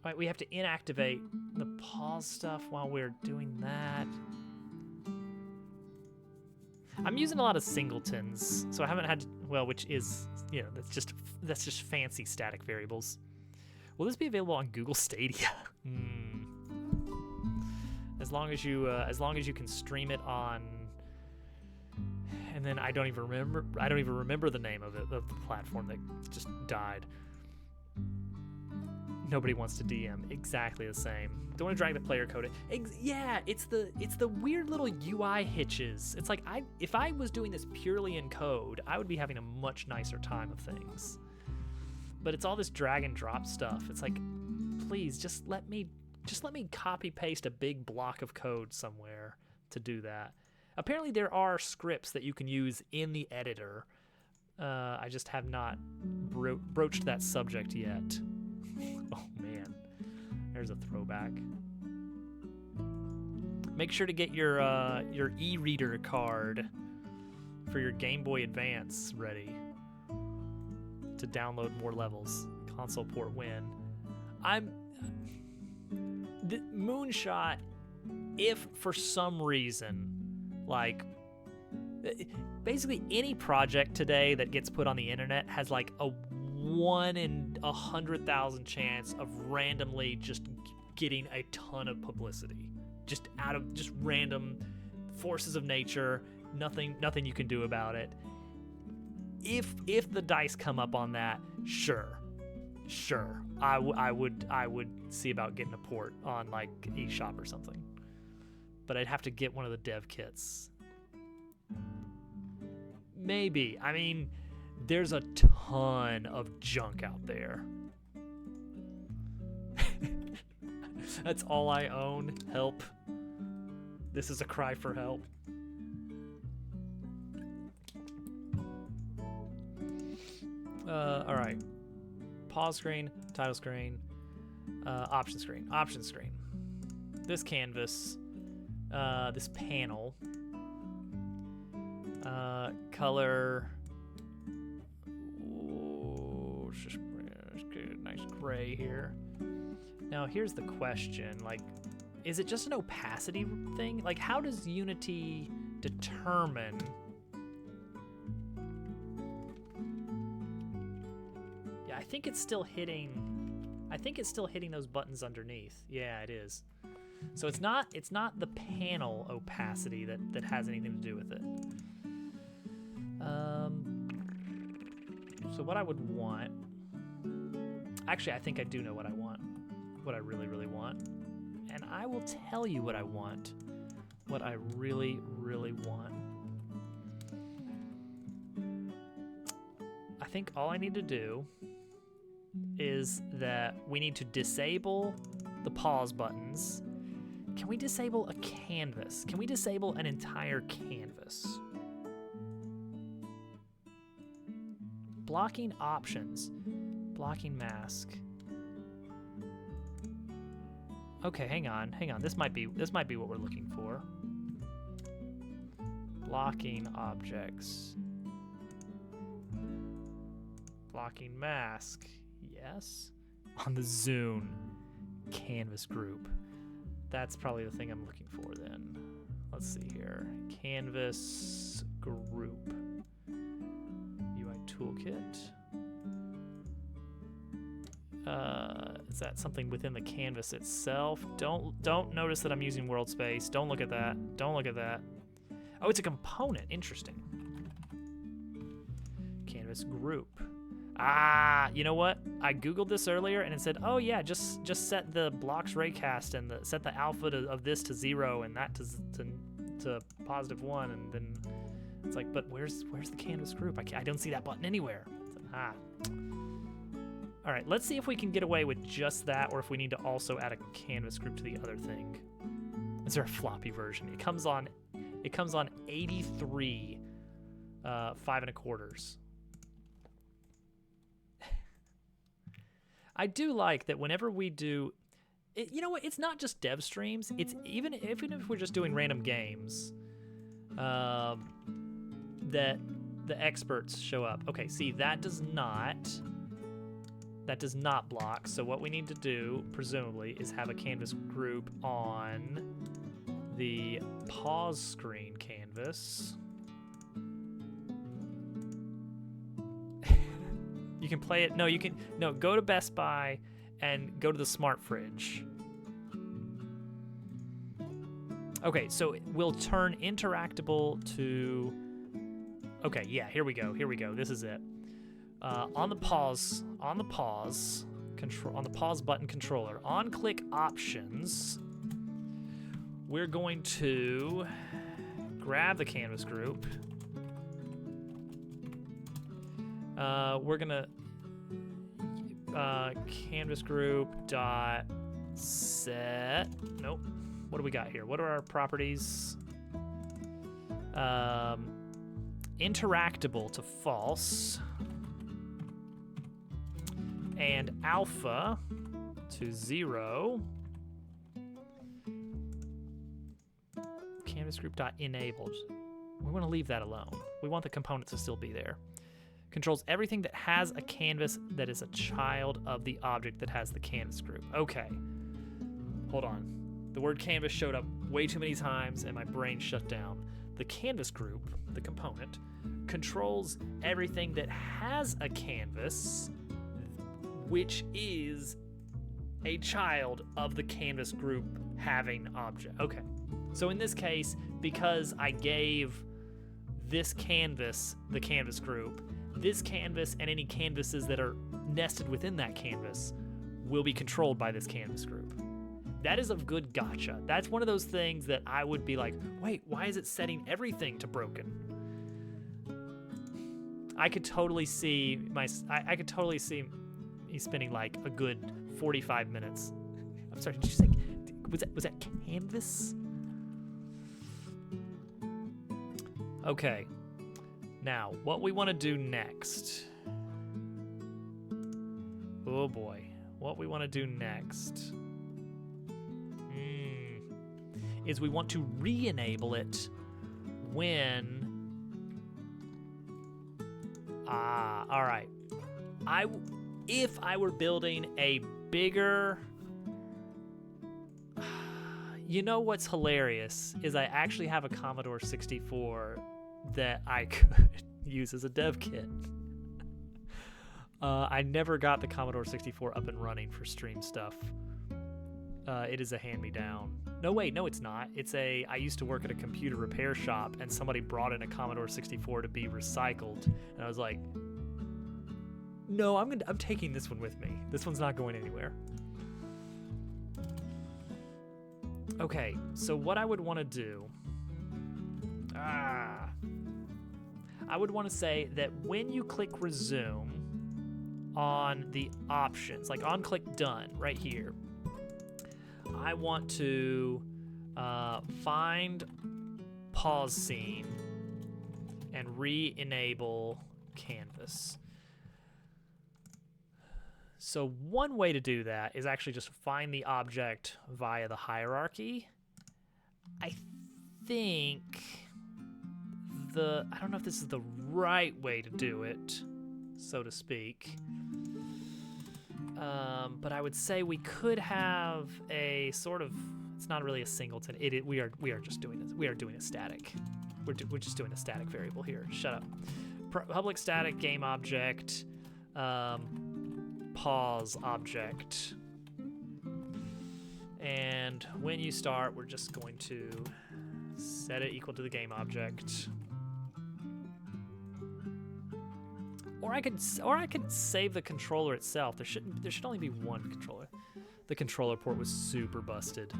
All right, we have to inactivate the pause stuff while we're doing that. I'm using a lot of singletons, so I haven't had to, well, which is, you know, that's just fancy static variables. Will this be available on Google Stadia? As long as you can stream it on, and then I don't even remember the name of it, of the platform that just died. Nobody wants to DM. Exactly the same. Don't want to drag the player code in. Yeah, it's the weird little UI hitches. It's like if I was doing this purely in code, I would be having a much nicer time of things. But it's all this drag and drop stuff. It's like, please just let me copy paste a big block of code somewhere to do that. Apparently there are scripts that you can use in the editor. I just have not broached that subject yet. Oh man, there's a throwback. Make sure to get your e-reader card for your Game Boy Advance ready to download more levels. Console port win. Moonshot, if for some reason, like, basically any project today that gets put on the internet has like a 1 in 100,000 chance of randomly just getting a ton of publicity, just out of just random forces of nature. Nothing you can do about it. If the dice come up on that, sure, I would see about getting a port on like eShop or something. But I'd have to get one of the dev kits. Maybe. I mean, there's a ton of junk out there. That's all I own. Help. This is a cry for help. All right. Pause screen, title screen, option screen, option screen. This canvas, this panel, color. Ooh, it's just nice gray here. Now here's the question: like, is it just an opacity thing? Like, how does Unity determine? Yeah, I think it's still hitting those buttons underneath. Yeah, it is. So it's not the panel opacity that has anything to do with it. So what I would want, actually, I think I do know what I want, what I really, really want. And I will tell you what I want, what I really, really want. I think all I need to do is that we need to disable the pause buttons. Can we disable a canvas? Can we disable an entire canvas? Blocking options. Blocking mask. Okay, hang on. This might be what we're looking for. Blocking objects. Blocking mask. Yes. On the Zune canvas group. That's probably the thing I'm looking for then. Let's see here. Canvas group. UI toolkit. Is that something within the canvas itself? Don't notice that I'm using world space. Don't look at that. Don't look at that. Oh, it's a component. Interesting. Canvas group. Ah, you know what? I googled this earlier and it said, "Oh yeah, just set the blocks raycast and set the alpha of this to 0 and that to +1," and then it's like, but where's the canvas group? I don't see that button anywhere. All right, let's see if we can get away with just that, or if we need to also add a canvas group to the other thing. Is there a floppy version? It comes on 83 5 1/4. I do like that whenever we do it, you know what, it's not just dev streams, it's even if we're just doing random games, that the experts show up. Okay, see, that does not block. So what we need to do, presumably, is have a canvas group on the pause screen canvas. You can play it. No, go to Best Buy and go to the smart fridge. Okay, so we'll turn interactable to, okay, yeah, here we go. This is it. On the pause control on the pause button controller. On click options, we're going to grab the canvas group. We're gonna canvas group dot set. Nope. What do we got here? What are our properties? Interactable to false, and alpha to 0. Canvas group dot enabled. We want to leave that alone. We want the component to still be there. Controls everything that has a canvas that is a child of the object that has the canvas group. Okay. Hold on. The word canvas showed up way too many times and my brain shut down. The canvas group, the component, controls everything that has a canvas, which is a child of the canvas group having object. Okay. So in this case, because I gave this canvas the canvas group, this canvas and any canvases that are nested within that canvas will be controlled by this canvas group. That is a good gotcha. That's one of those things that I would be like, wait, why is it setting everything to broken? I could totally see I could totally see me spending like a good 45 minutes. I'm sorry, did you say, was that canvas? Okay. Now, what we want to do next. Oh boy. What we want to do next is we want to re-enable it when... all right. If I were building a bigger... You know what's hilarious is I actually have a Commodore 64 that I could use as a dev kit. I never got the Commodore 64 up and running for stream stuff. It is a hand-me-down. No, wait, no, it's not. I used to work at a computer repair shop, and somebody brought in a Commodore 64 to be recycled, and I was like, no, I'm taking this one with me. This one's not going anywhere. Okay, so what I would want to do, I would want to say that when you click resume on the options, like on click done right here, I want to find pause scene and re-enable canvas. So one way to do that is actually just find the object via the hierarchy. I think I don't know if this is the right way to do it, so to speak. But I would say we could have a sort of, it's not really a singleton. We are just doing this. We are doing a static. We're just doing a static variable here. Shut up. Public static game object, pause object. And when you start, we're just going to set it equal to the game object. Or I could save the controller itself. There should only be one controller. The controller port was super busted.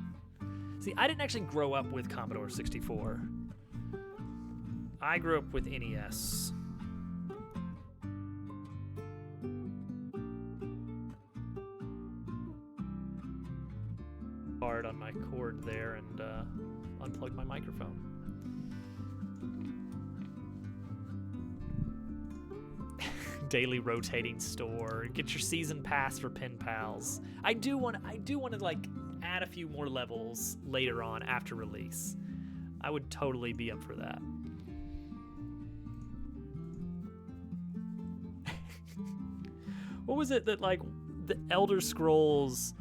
See, I didn't actually grow up with Commodore 64. I grew up with NES. Hard on my cord there and unplugged my microphone. Daily rotating store. Get your season pass for pen pals. I do want to like add a few more levels later on after release. I would totally be up for that. What was it that like the Elder Scrolls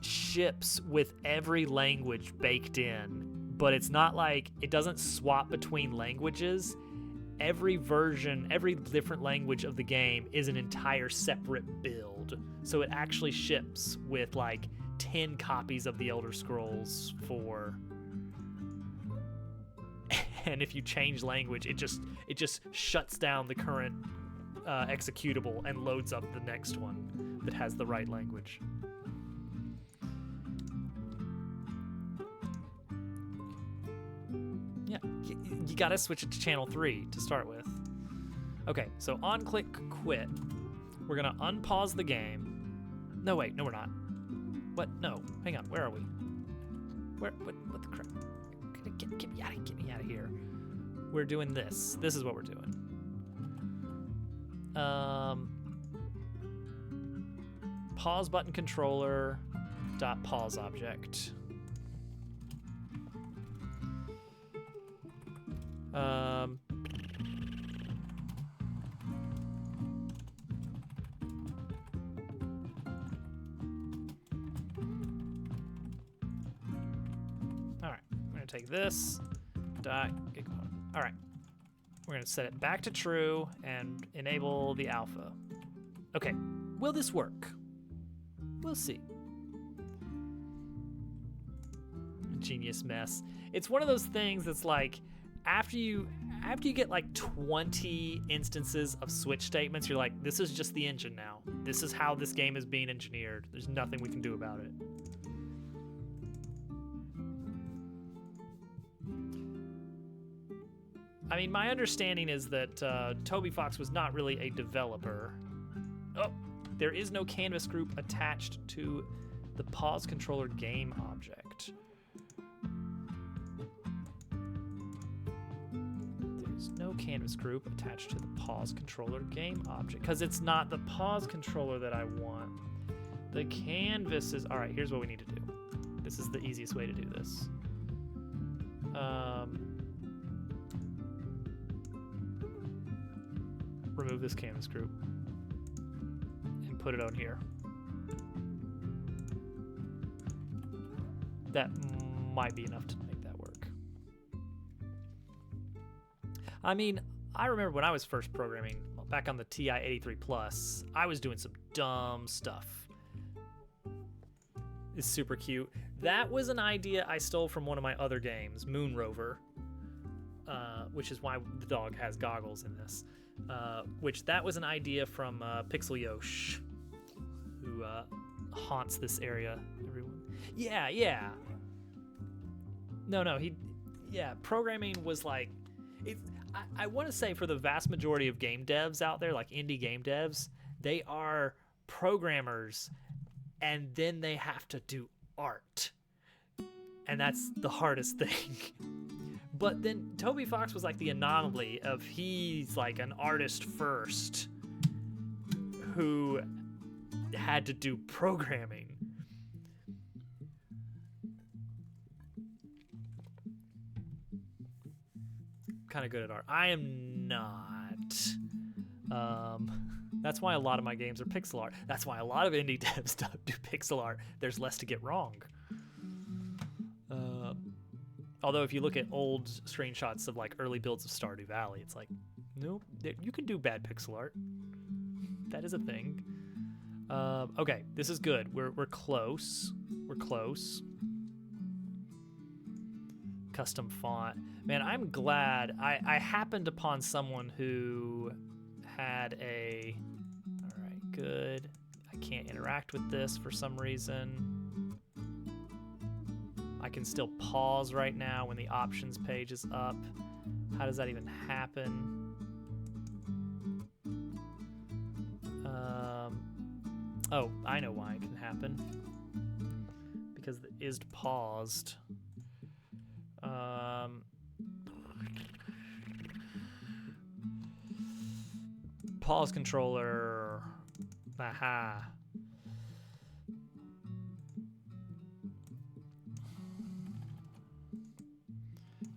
ships with every language baked in, but it's not like it doesn't swap between languages. Every version, every different language of the game is an entire separate build. So it actually ships with like 10 copies of the Elder Scrolls 4. And if you change language, it just shuts down the current executable and loads up the next one, that has the right language. Yeah, you gotta switch it to channel 3 to start with. Okay, so on click quit. We're gonna unpause the game. No, wait, no, we're not. What? No, hang on, where are we? What the crap? Get me out of here. We're doing this. This is what we're doing. Pause button controller dot pause object. All right, I'm gonna take this dot get component. All right, we're gonna set it back to true and enable the alpha. Okay, will this work? We'll see. Genius mess. It's one of those things that's like, after you get like 20 instances of switch statements, you're like, this is just the engine now. This is how this game is being engineered. There's nothing we can do about it. I mean, my understanding is that Toby Fox was not really a developer. Oh, there is no canvas group attached to the pause controller game object. There's no canvas group attached to the pause controller game object because it's not the pause controller that I want. The canvas is, all right, here's what we need to do. This is the easiest way to do this. Remove this canvas group and put it on here. That might be enough to make that work. I mean, I remember when I was first programming back on the TI-83 Plus, I was doing some dumb stuff. It's super cute. That was an idea I stole from one of my other games, Moon Rover, which is why the dog has goggles in this. Which that was an idea from Pixel Yosh, who haunts this area. Everyone, yeah. No, programming was like, I want to say for the vast majority of game devs out there, like indie game devs, they are programmers, and then they have to do art, and that's the hardest thing. But then Toby Fox was like the anomaly of he's like an artist first who had to do programming. Kind of good at art. I am not. That's why a lot of my games are pixel art. That's why a lot of indie devs do pixel art. There's less to get wrong. Although if you look at old screenshots of like early builds of Stardew Valley, it's like, nope, you can do bad pixel art. That is a thing. Okay, this is good. We're close. We're close. Custom font. Man, I'm glad I happened upon someone who had a. All right, good. I can't interact with this for some reason. I can still pause right now when the options page is up. How does that even happen? Oh, I know why it can happen. Because the is'd paused. Pause controller. Aha.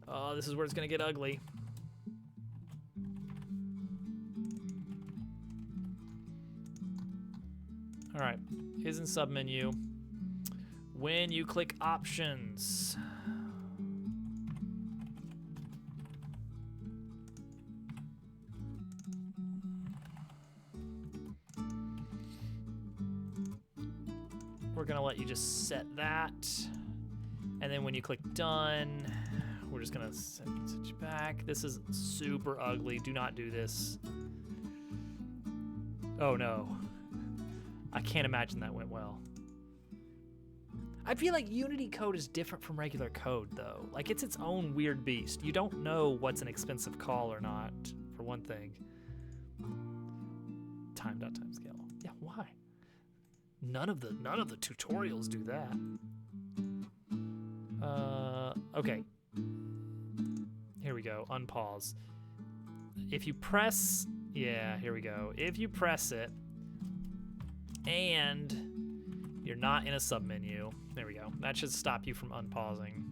Oh, this is where it's gonna get ugly. All right, is in submenu. When you click options, we're gonna let you just set that. And then when you click done, we're just gonna set you back. This is super ugly. Do not do this. Oh no. I can't imagine that went well. I feel like Unity code is different from regular code, though. Like, it's its own weird beast. You don't know what's an expensive call or not, for one thing. Time.timescale. Yeah, why? None of the tutorials do that. Okay. Here we go. Unpause. If you press, yeah, here we go. If you press it and you're not in a submenu, there we go. That should stop you from unpausing.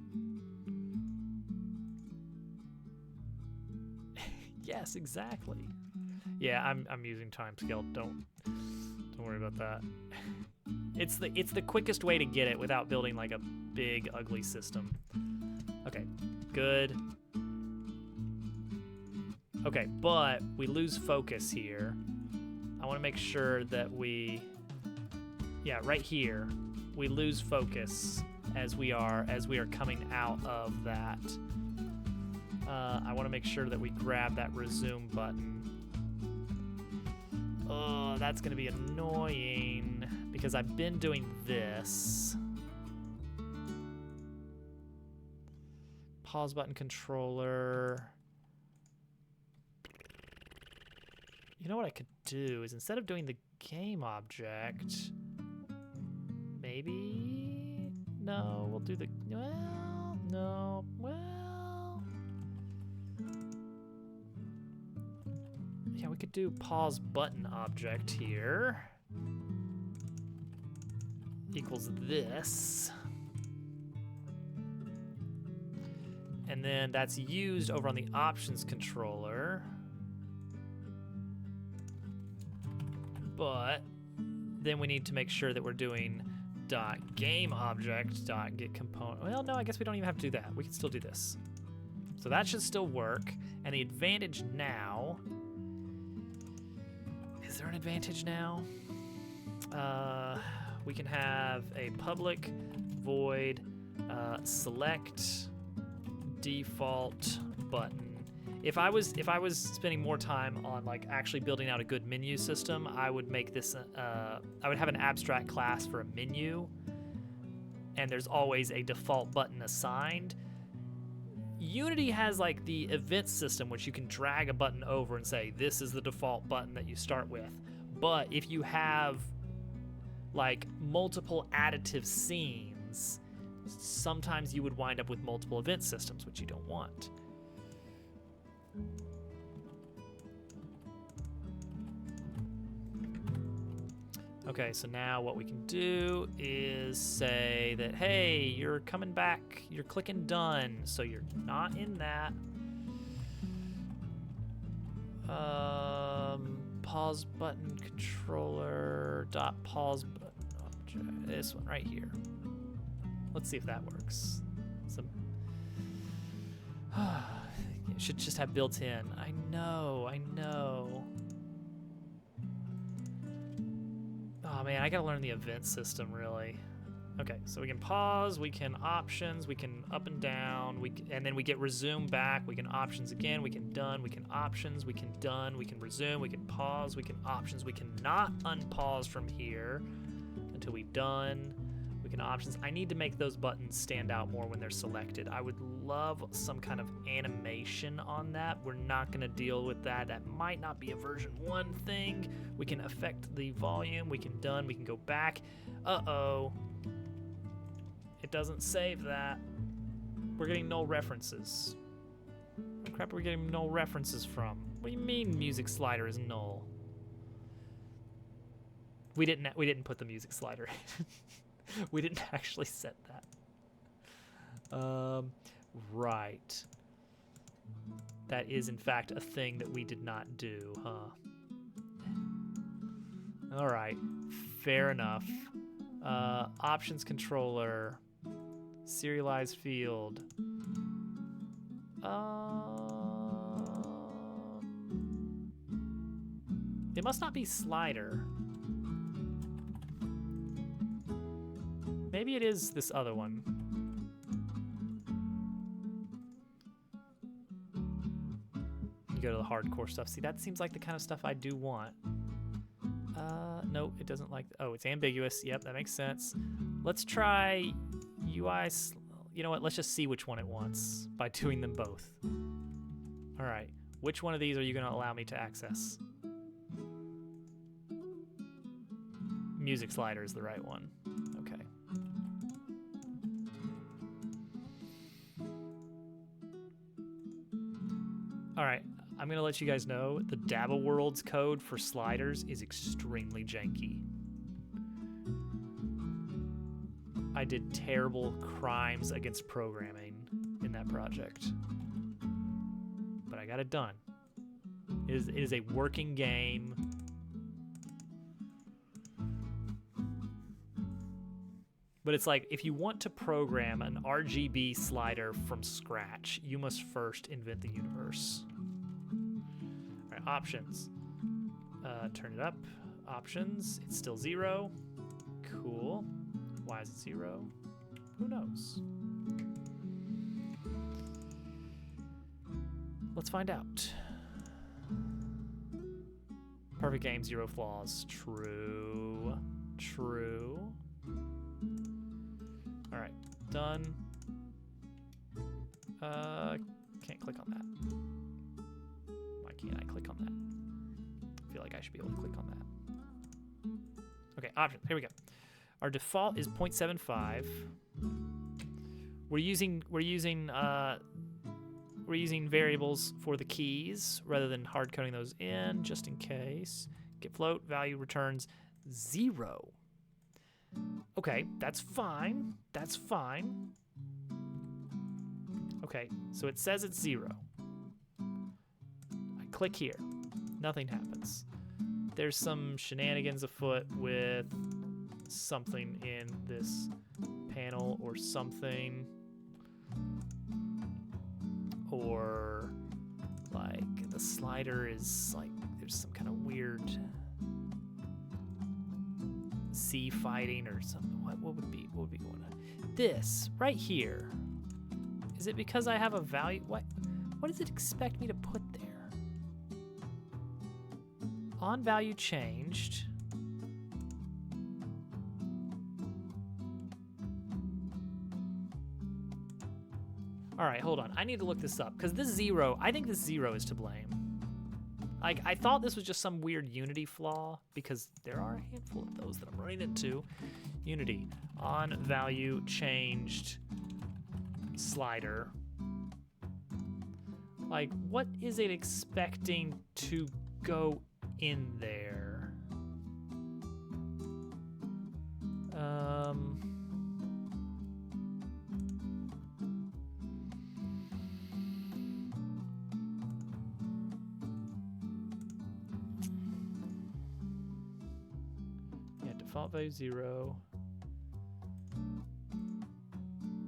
Yes, exactly. Yeah, I'm using timescale. Don't worry about that. It's the quickest way to get it without building like a big ugly system. Okay, good. Okay, but we lose focus here. I want to make sure that we, yeah, right here, we lose focus as we are coming out of that. I want to make sure that we grab that resume button. Oh, that's gonna be annoying because I've been doing this. Pause button controller. You know what I could do is instead of doing the game object, maybe, no, we'll do the, well, no, well, yeah, we could do pause button object here equals this. And then that's used over on the options controller. But then we need to make sure that we're doing .gameObject.getComponent. Well, no, I guess we don't even have to do that. We can still do this. So that should still work. And the advantage now, is there an advantage now? We can have a public void select default button. If I was spending more time on like actually building out a good menu system, I would make this I would have an abstract class for a menu, and there's always a default button assigned. Unity has like the event system, which you can drag a button over and say this is the default button that you start with. But if you have like multiple additive scenes, sometimes you would wind up with multiple event systems, which you don't want. Okay, so now what we can do is say that, hey, you're coming back, you're clicking done, so you're not in that. Pause button controller dot pause button object, this one right here. Let's see if that works. It should just have built in. I know. Oh man, I gotta learn the event system really. Okay, so we can pause, we can options, we can up and down, and then we get resume back, we can options again, we can done, we can options, we can done, we can resume, we can pause, we can options, we cannot unpause from here until we've done. We can options. I need to make those buttons stand out more when they're selected. I would love some kind of animation on that. We're not gonna deal with that. That might not be a version 1 thing. We can affect the volume, we can done, we can go back. Uh-oh. It doesn't save that. We're getting null references. What crap are we getting null references from? What do you mean music slider is null? We didn't put the music slider in. We didn't actually set that. Right. That is in fact a thing that we did not do, huh? All right, fair enough. Options controller, serialized field. It must not be slider. Maybe it is this other one. You go to the hardcore stuff. See, that seems like the kind of stuff I do want. No, it doesn't like. Oh, it's ambiguous. Yep, that makes sense. Let's try UI. You know what? Let's just see which one it wants by doing them both. All right. Which one of these are you going to allow me to access? Music slider is the right one. Okay. All right. I'm going to let you guys know the Dabble Worlds code for sliders is extremely janky. I did terrible crimes against programming in that project. But I got it done. It is a working game. But it's like, if you want to program an RGB slider from scratch, you must first invent the universe. All right, options. Turn it up. Options. It's still 0. Cool. Why is it 0? Who knows? Let's find out. Perfect game, 0 flaws. True. True. All right, done. Can't click on that. Why can't I click on that? I feel like I should be able to click on that. Okay, options. Here we go. Our default is 0.75. We're using variables for the keys rather than hard coding those in, just in case. Get float value returns 0. Okay, that's fine. That's fine. Okay, so it says it's 0. I click here. Nothing happens. There's some shenanigans afoot with something in this panel or something. Or like the slider is like there's some kind of weird C fighting or something. What would be going on? This right here. Is it because I have a value? What does it expect me to put there? On value changed. All right, hold on. I need to look this up because this 0, I think this 0 is to blame. Like, I thought this was just some weird Unity flaw because there are a handful of those that I'm running into. Unity, on value changed slider. Like, what is it expecting to go in there? Default value 0.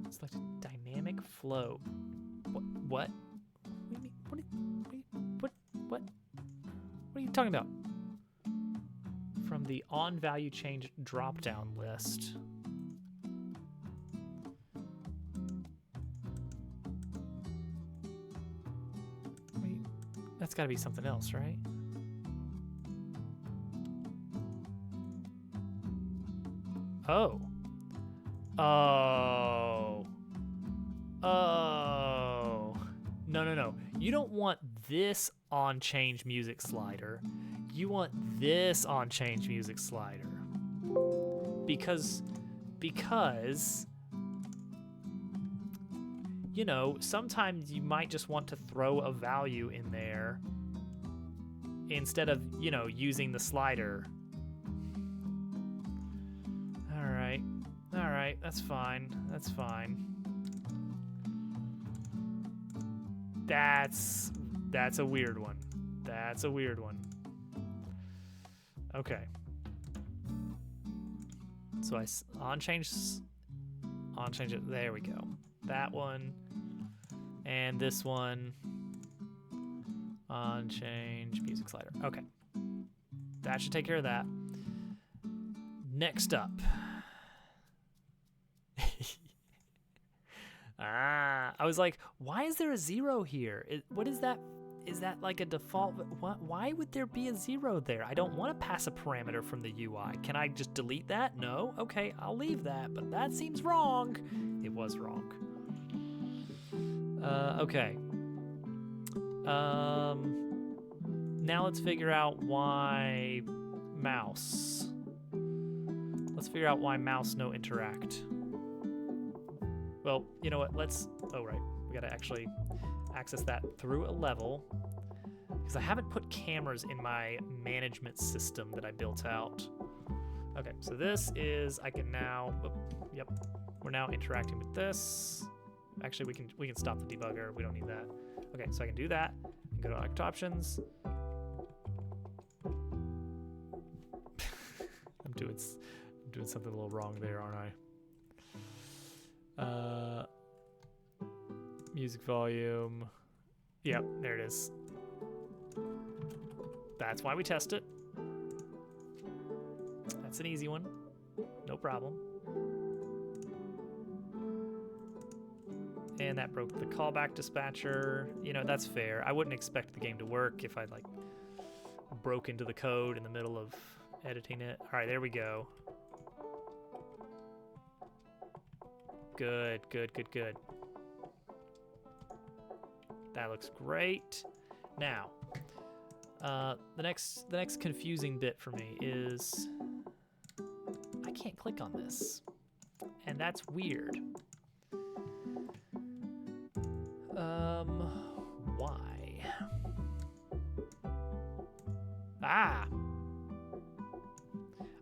Select dynamic float. What? What are you talking about? From the on value change drop down list. Wait, that's got to be something else, right? Oh. Oh. Oh. No. You don't want this on change music slider. You want this on change music slider. Because you know, sometimes you might just want to throw a value in there instead of, you know, using the slider. All right, that's fine. That's fine. That's a weird one. That's a weird one. Okay. So I on change it. There we go. That one and this one on change music slider. Okay. That should take care of that. Next up. I was like, why is there a 0 here? What is that? is that like a default? Why would there be a 0 there? I don't want to pass a parameter from the UI. Can I just delete that? No? Okay, I'll leave that, but that seems wrong. It was wrong. Okay. Now let's figure out why mouse. Let's figure out why mouse no interact. Well, you know what? Oh right, we gotta actually access that through a level because I haven't put cameras in my management system that I built out. Okay, so this is, I can now, yep, we're now interacting with this. Actually, we can stop the debugger. We don't need that. Okay, so I can do that and go to Act Options. I'm doing something a little wrong there, aren't I? Music volume. Yep, there it is. That's why we test it. That's an easy one. No problem. And that broke the callback dispatcher. You know, that's fair. I wouldn't expect the game to work if I like broke into the code in the middle of editing it. All right, there we go. Good, good, good, good. That looks great. Now, the next confusing bit for me is I can't click on this, and that's weird. Why? Ah!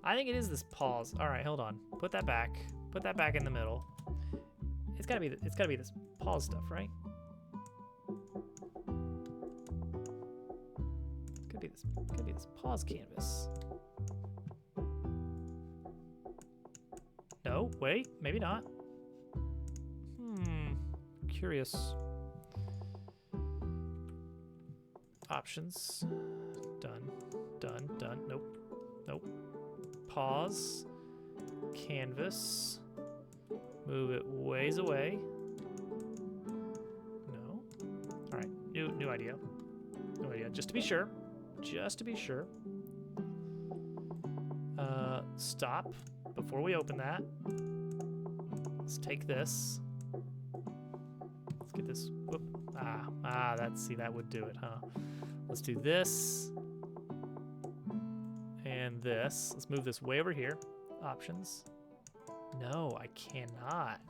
I think it is this pause. All right, hold on. Put that back. Put that back in the middle. It's gotta be this pause stuff, right? Could be this pause canvas. No, wait, maybe not. Curious. Options. Done. Done. Done. Nope. Nope. Pause. Canvas. Move it ways away. No. All right. New idea. New idea. Just to be sure. Just to be sure. Stop before we open that. Let's take this. Let's get this. Whoop. See, that would do it, huh? Let's do this and this. Let's move this way over here. Options. No, I cannot.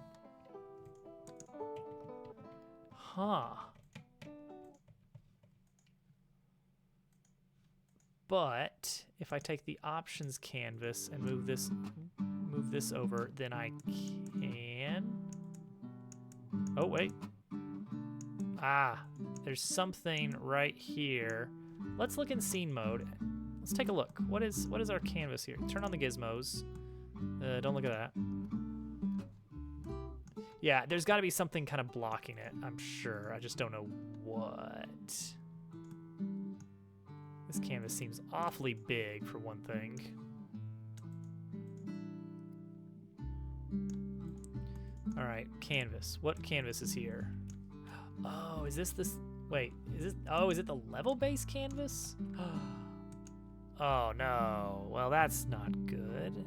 Huh. But if I take the options canvas and move this over, then I can. Oh, wait. There's something right here. Let's look in scene mode. Let's take a look. What is our canvas here? Turn on the gizmos. Don't look at that. Yeah, there's got to be something kind of blocking it, I'm sure. I just don't know what. This canvas seems awfully big for one thing. All right, canvas. What canvas is here? Oh, is this? Wait, is this? Oh, is it the level-based canvas? Oh no. Well, that's not good.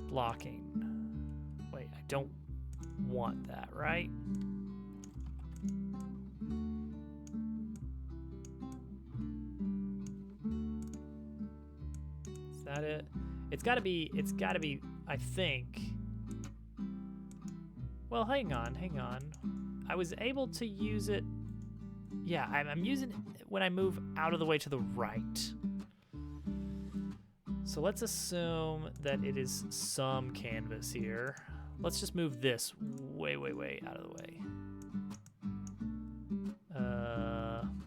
Blocking. Wait, I don't want that, right? Is that it? It's gotta be, I think. Well, hang on. I was able to use it. Yeah, I'm using it when I move out of the way to the right. So let's assume that it is some canvas here. Let's just move this way out of the way.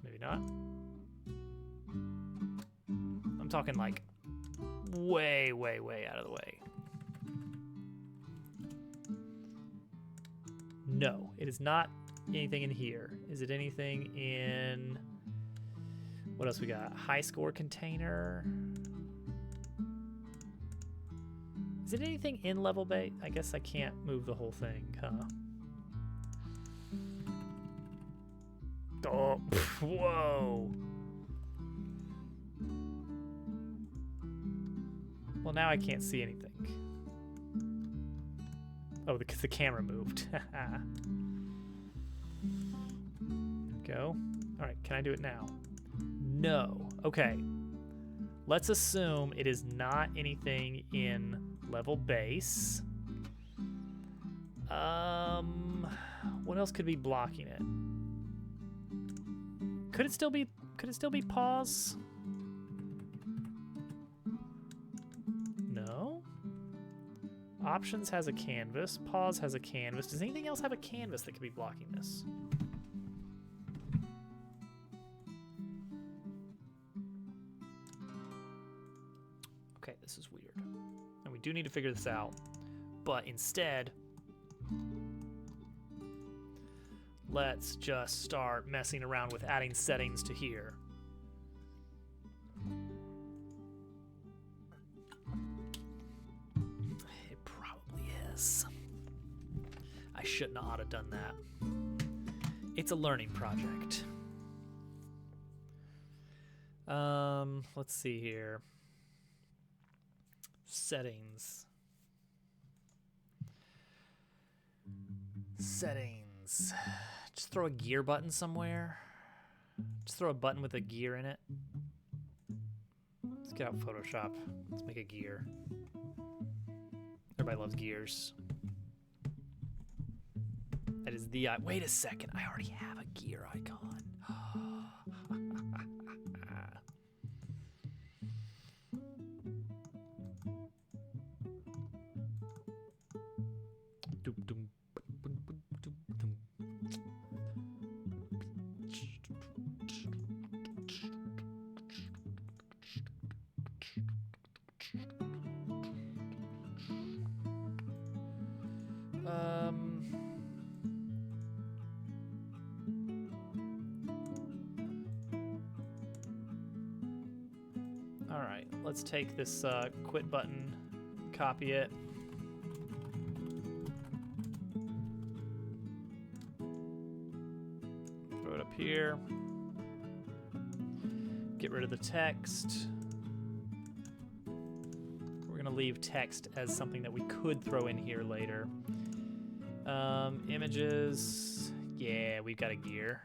Maybe not. I'm talking like way out of the way. No, it is not anything in here. Is it anything in, what else we got? High score container. Is it anything in level base? I guess I can't move the whole thing, huh? Oh, whoa. Well, now I can't see anything. Oh, because the camera moved. Go. All right, can I do it now? No. Okay. Let's assume it is not anything in level base. What else could be blocking it? Could it still be pause? No. Options has a canvas. Pause has a canvas. Does anything else have a canvas that could be blocking this? Okay, this is weird. And we do need to figure this out. But instead, let's just start messing around with adding settings to here. It probably is. I shouldn't have done that. It's a learning project. Let's see here. Settings. Settings. Just throw a gear button somewhere. Just throw a button with a gear in it. Let's get out Photoshop. Let's make a gear. Everybody loves gears. That is the... wait a second. I already have a gear icon. All right, let's take this quit button, copy it. Throw it up here. Get rid of the text. We're gonna leave text as something that we could throw in here later. Images, yeah, we've got a gear.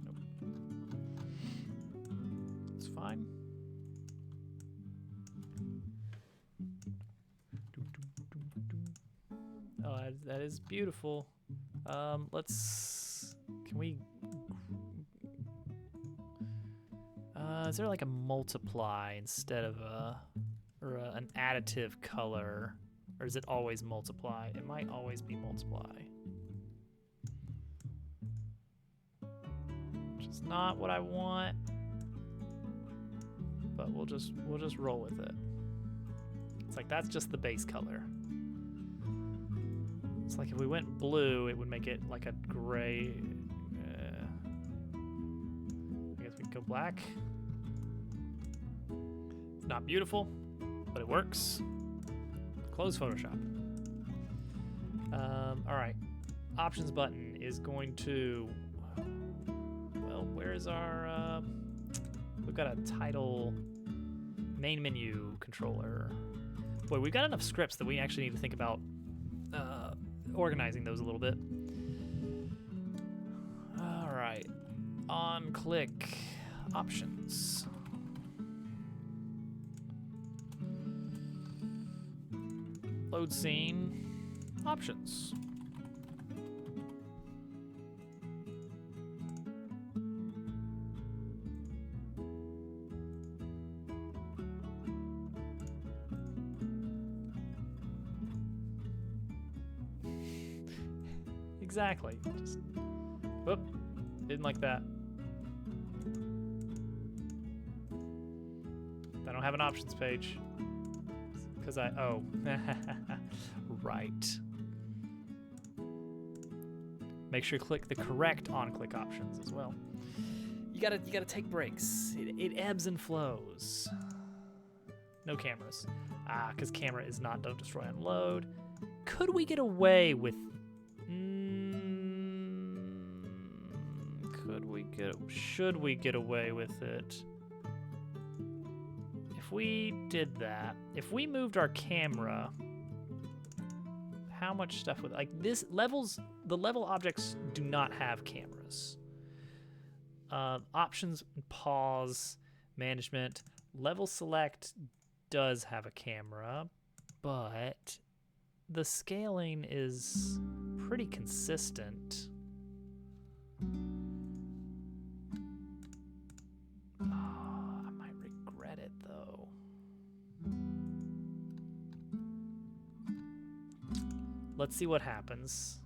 Nope. It's fine. Oh, that is beautiful. Can we... is there like a multiply instead of an additive color? Or is it always multiply? It might always be multiply. Which is not what I want. But we'll just roll with it. It's like that's just the base color. It's like if we went blue, it would make it like a gray. I guess we could go black. It's not beautiful, but it works. Close Photoshop. All right. Options button is going to, well, where is our, we've got a title main menu controller. Boy, we've got enough scripts that we actually need to think about organizing those a little bit. All right. On click options. Load scene options. Exactly. Just, whoop, didn't like that. I don't have an options page. Because oh, right. Make sure you click the correct on-click options as well. You gotta take breaks. It ebbs and flows. No cameras. Because camera is not don't destroy unload. Could we get away with... Should we get away with it? If we did that, if we moved our camera, how much stuff would, like this levels, the level objects do not have cameras. Options, pause, management, level select does have a camera, but the scaling is pretty consistent. I might regret it though. Let's see what happens.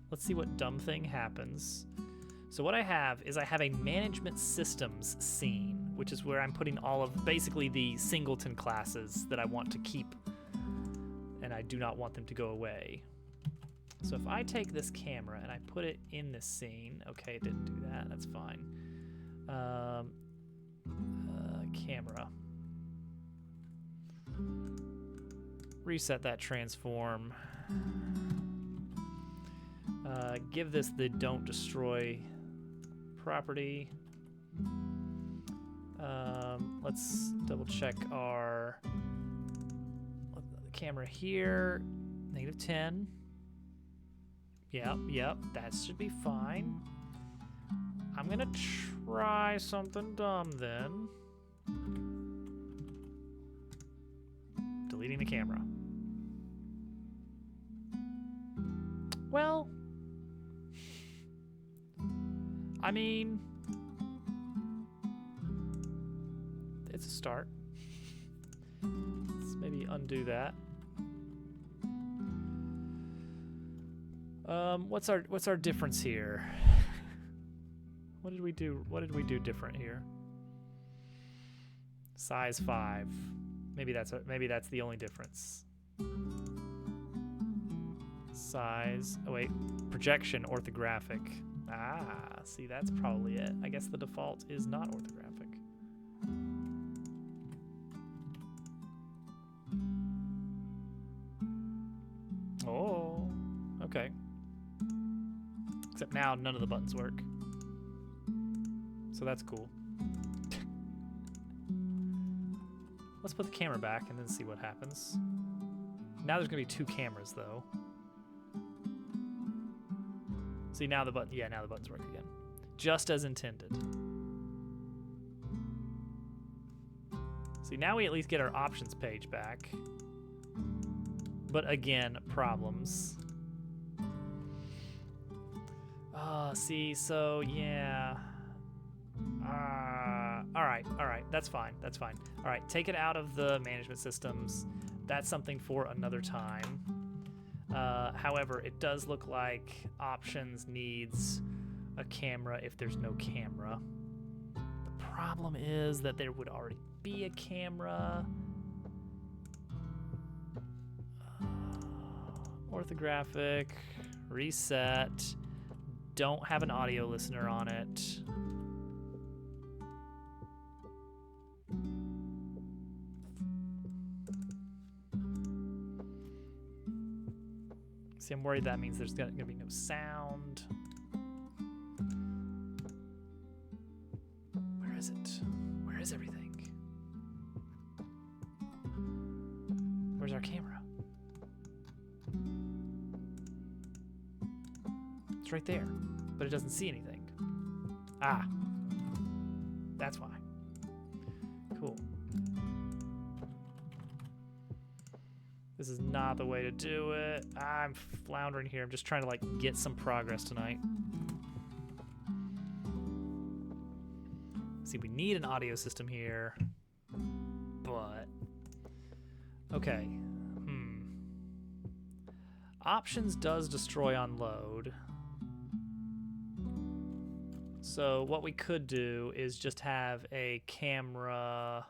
Let's see what dumb thing happens. So what I have is I have a management systems scene, which is where I'm putting all of basically the singleton classes that I want to keep, and I do not want them to go away. So if I take this camera and I put it in this scene, okay, it didn't do that, that's fine. Camera. Reset that transform. Give this the don't destroy property. Let's double check our camera here. -10. Yep, that should be fine. I'm gonna try something dumb then. Deleting the camera. Well, I mean, it's a start. Let's maybe undo that. What's our difference here? What did we do? What did we do different here? Size 5. Maybe that's the only difference. Size. Oh wait, projection orthographic. See, that's probably it. I guess the default is not orthographic. Oh, okay. Except now none of the buttons work. So that's cool. Let's put the camera back and then see what happens. Now there's gonna be 2 cameras though. See, now the button, yeah, now the buttons work again. Just as intended. See, now we at least get our options page back. But again, problems. See, so yeah. All right, that's fine. All right, take it out of the management systems. That's something for another time. However, it does look like options needs a camera if there's no camera. The problem is that there would already be a camera. Orthographic, reset, don't have an audio listener on it. See, I'm worried that means there's gonna be no sound. Where is it? Where is everything? Where's our camera? It's right there, but it doesn't see anything. That's why. Cool. This is not the way to do it. I'm floundering here. I'm just trying to like get some progress tonight. See, we need an audio system here, but okay. Options does destroy on load. So what we could do is just have a camera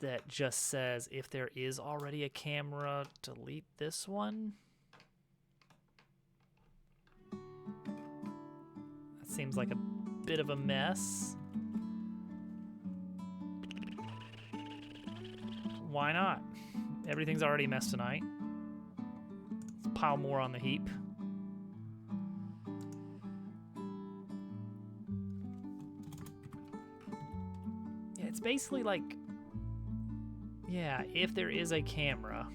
that just says if there is already a camera, delete this one. That seems like a bit of a mess. Why not? Everything's already a mess tonight. Let's pile more on the heap. Yeah, it's basically like, yeah, if there is a camera.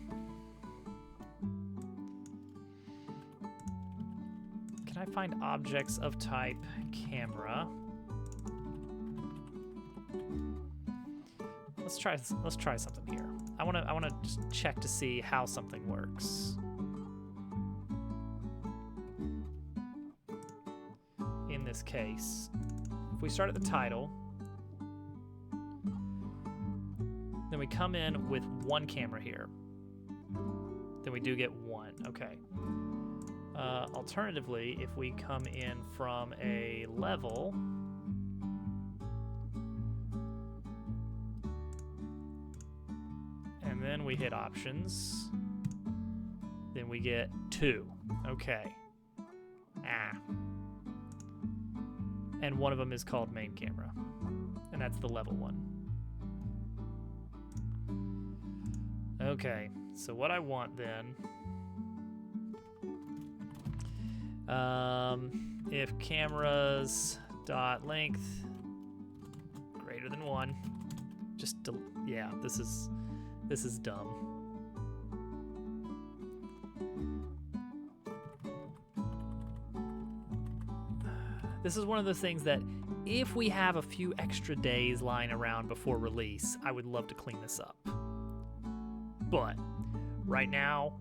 Can I find objects of type camera? Let's try something here. I wanna just check to see how something works. In this case, if we start at the title, then we come in with one camera here. Then we do get one. Okay. Alternatively, if we come in from a level, and then we hit options, then we get two. Okay. And one of them is called main camera, and that's the level one. Okay, so what I want then, if cameras dot length greater than 1, just yeah, this is dumb. This is one of those things that if we have a few extra days lying around before release, I would love to clean this up. But right now,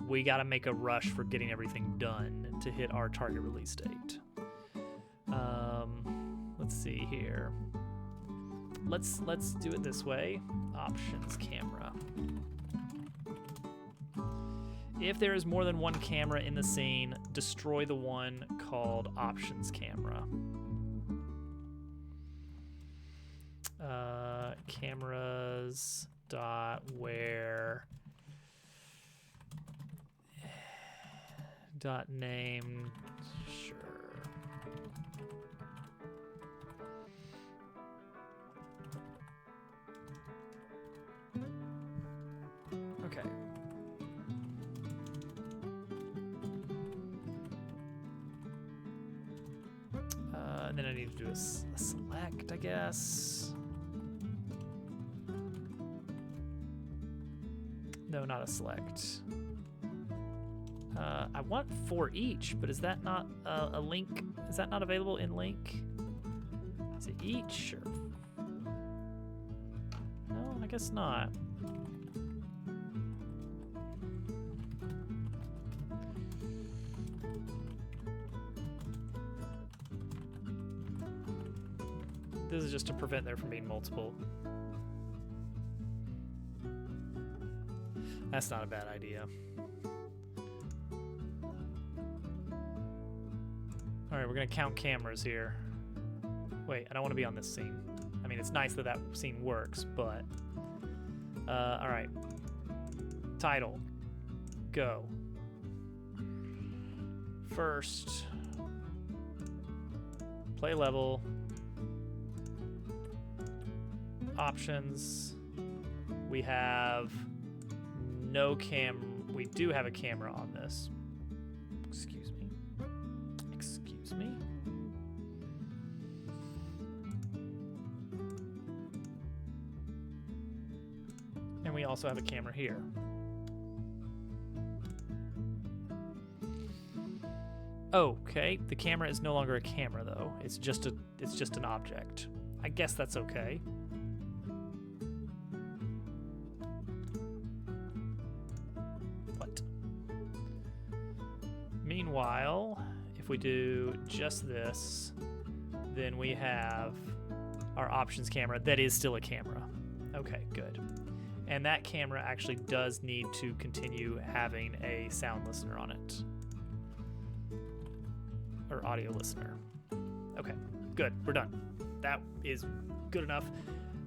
we gotta make a rush for getting everything done to hit our target release date. Let's see here. Let's do it this way. Options camera. If there is more than one camera in the scene, destroy the one called options camera. Cameras dot where dot name, sure. Okay. And then I need to do a select, I guess. No, not a select. I want for each, but is that not a link? Is that not available in link? Is it each? Sure. No, I guess not. This is just to prevent there from being multiple. That's not a bad idea. All right, we're gonna count cameras here. Wait, I don't want to be on this scene. I mean, it's nice that that scene works, but all right. Title, go. First, play level. Options. We have no we do have a camera on this. Excuse me. Excuse me. And we also have a camera here. Okay, the camera is no longer a camera though. It's just an object. I guess that's okay. Meanwhile, if we do just this, then we have our options camera that is still a camera. Okay, good. And that camera actually does need to continue having a sound listener on it. Or audio listener. Okay, good, we're done. That is good enough.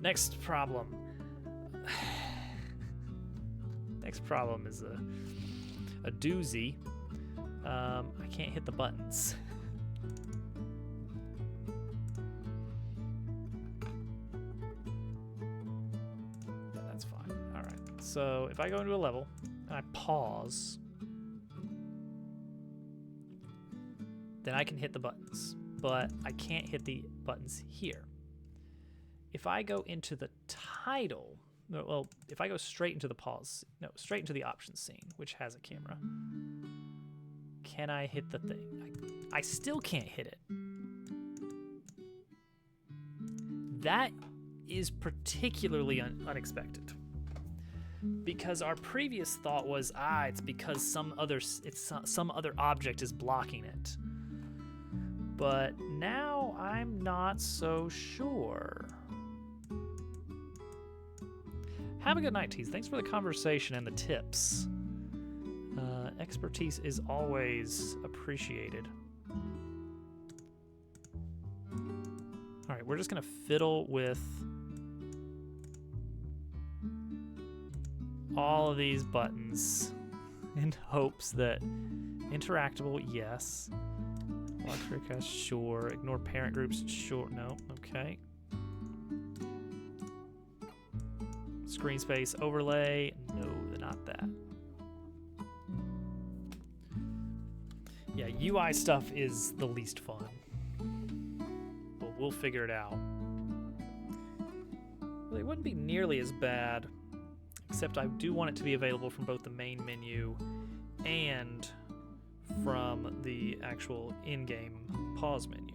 Next problem. Next problem is a doozy. I can't hit the buttons. Yeah, that's fine. All right. So if I go into a level and I pause, then I can hit the buttons, but I can't hit the buttons here. If I go into the title, well, if I go straight into the pause, no, straight into the options scene, which has a camera, can I hit the thing? I still can't hit it. That is particularly unexpected, because our previous thought was, it's because some other object is blocking it. But now I'm not so sure. Have a good night, Tease. Thanks for the conversation and the tips. Expertise is always appreciated. All right, we're just gonna fiddle with all of these buttons in hopes that interactable, yes. Lock recast, sure. Ignore parent groups, sure. No, okay. Screen space overlay, no, not that. Yeah, UI stuff is the least fun, but we'll figure it out. Well, it wouldn't be nearly as bad, except I do want it to be available from both the main menu and from the actual in-game pause menu.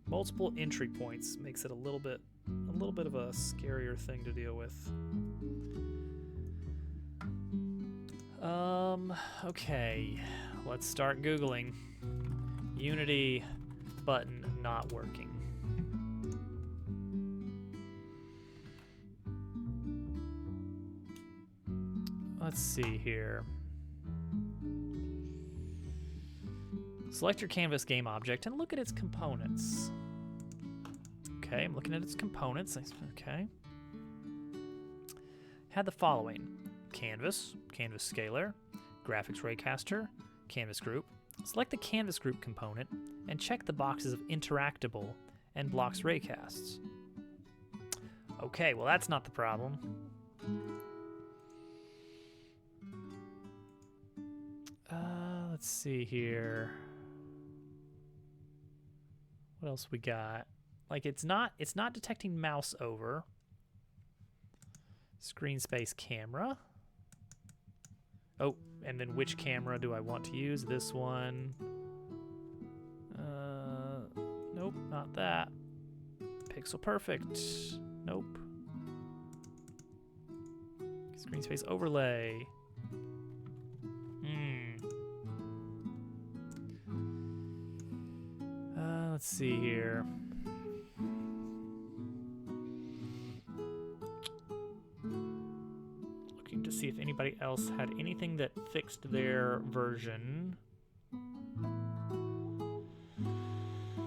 Multiple entry points makes it a little bit of a scarier thing to deal with. Okay, let's start Googling. Unity button not working. Let's see here. Select your canvas game object and look at its components. Okay, I'm looking at its components. Okay. Had the following: canvas, canvas scaler, graphics raycaster, canvas group. Select the canvas group component and check the boxes of interactable and blocks raycasts. Okay, well that's not the problem. Let's see here. What else we got? Like it's not detecting mouse over. Screen space camera. Oh, and then which camera do I want to use? This one. Nope, not that. Pixel perfect. Nope. Screen space overlay. Let's see here. Looking to see if anybody else had anything that fixed their version.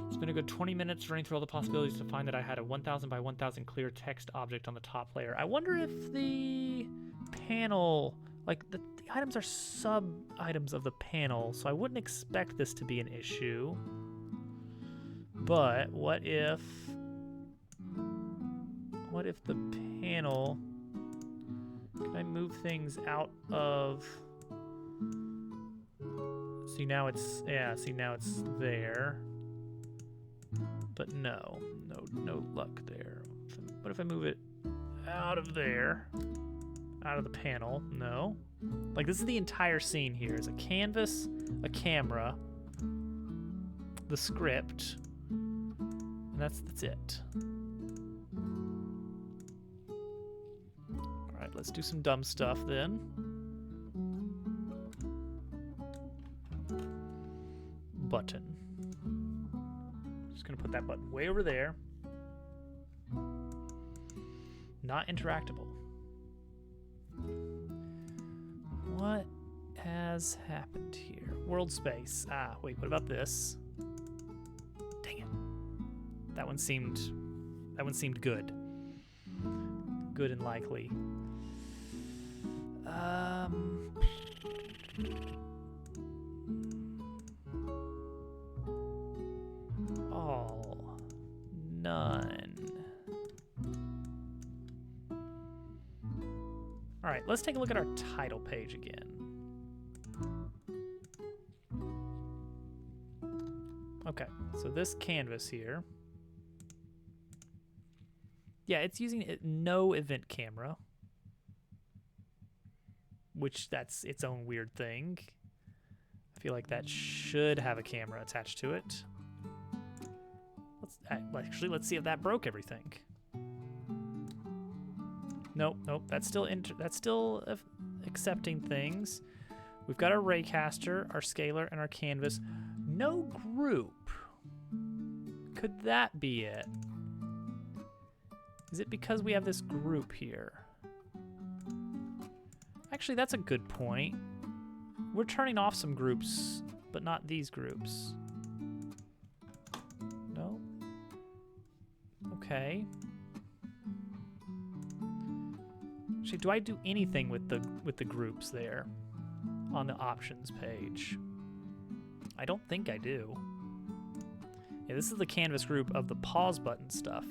It's been a good 20 minutes running through all the possibilities to find that I had a 1000 by 1000 clear text object on the top layer. I wonder if the panel, like the items are sub-items of the panel, so I wouldn't expect this to be an issue. But what if the panel, can I move things out of, see now it's there, but no luck there. What if I move it out of there, out of the panel? No. Like this is the entire scene here. It's a canvas, a camera, the script, and that's it. All right, let's do some dumb stuff then. Button. Just gonna put that button way over there. Not interactable. What has happened here? World space. Wait, what about this? Dang it. That one seemed good. Good and likely. All. None. let's take a look at our title page again. Okay, so this canvas here. Yeah, it's using no event camera, which that's its own weird thing. I feel like that should have a camera attached to it. Let's see if that broke everything. Nope, that's still accepting things. We've got our raycaster, our scalar, and our canvas. No group. Could that be it? Is it because we have this group here? Actually, that's a good point. We're turning off some groups, but not these groups. No? Okay. Actually, do I do anything with the groups there on the options page? I don't think I do. Yeah, this is the canvas group of the pause button stuff.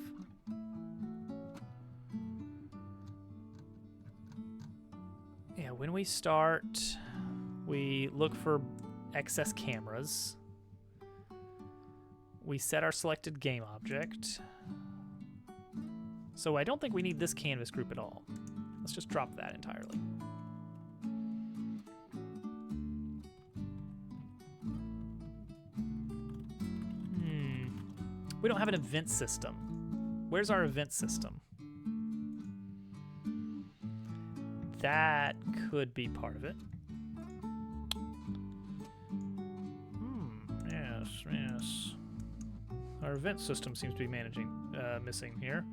Yeah, when we start, we look for excess cameras. We set our selected game object. So I don't think we need this canvas group at all. Let's just drop that entirely. We don't have an event system. Where's our event system? That could be part of it. Yes. Our event system seems to be missing here.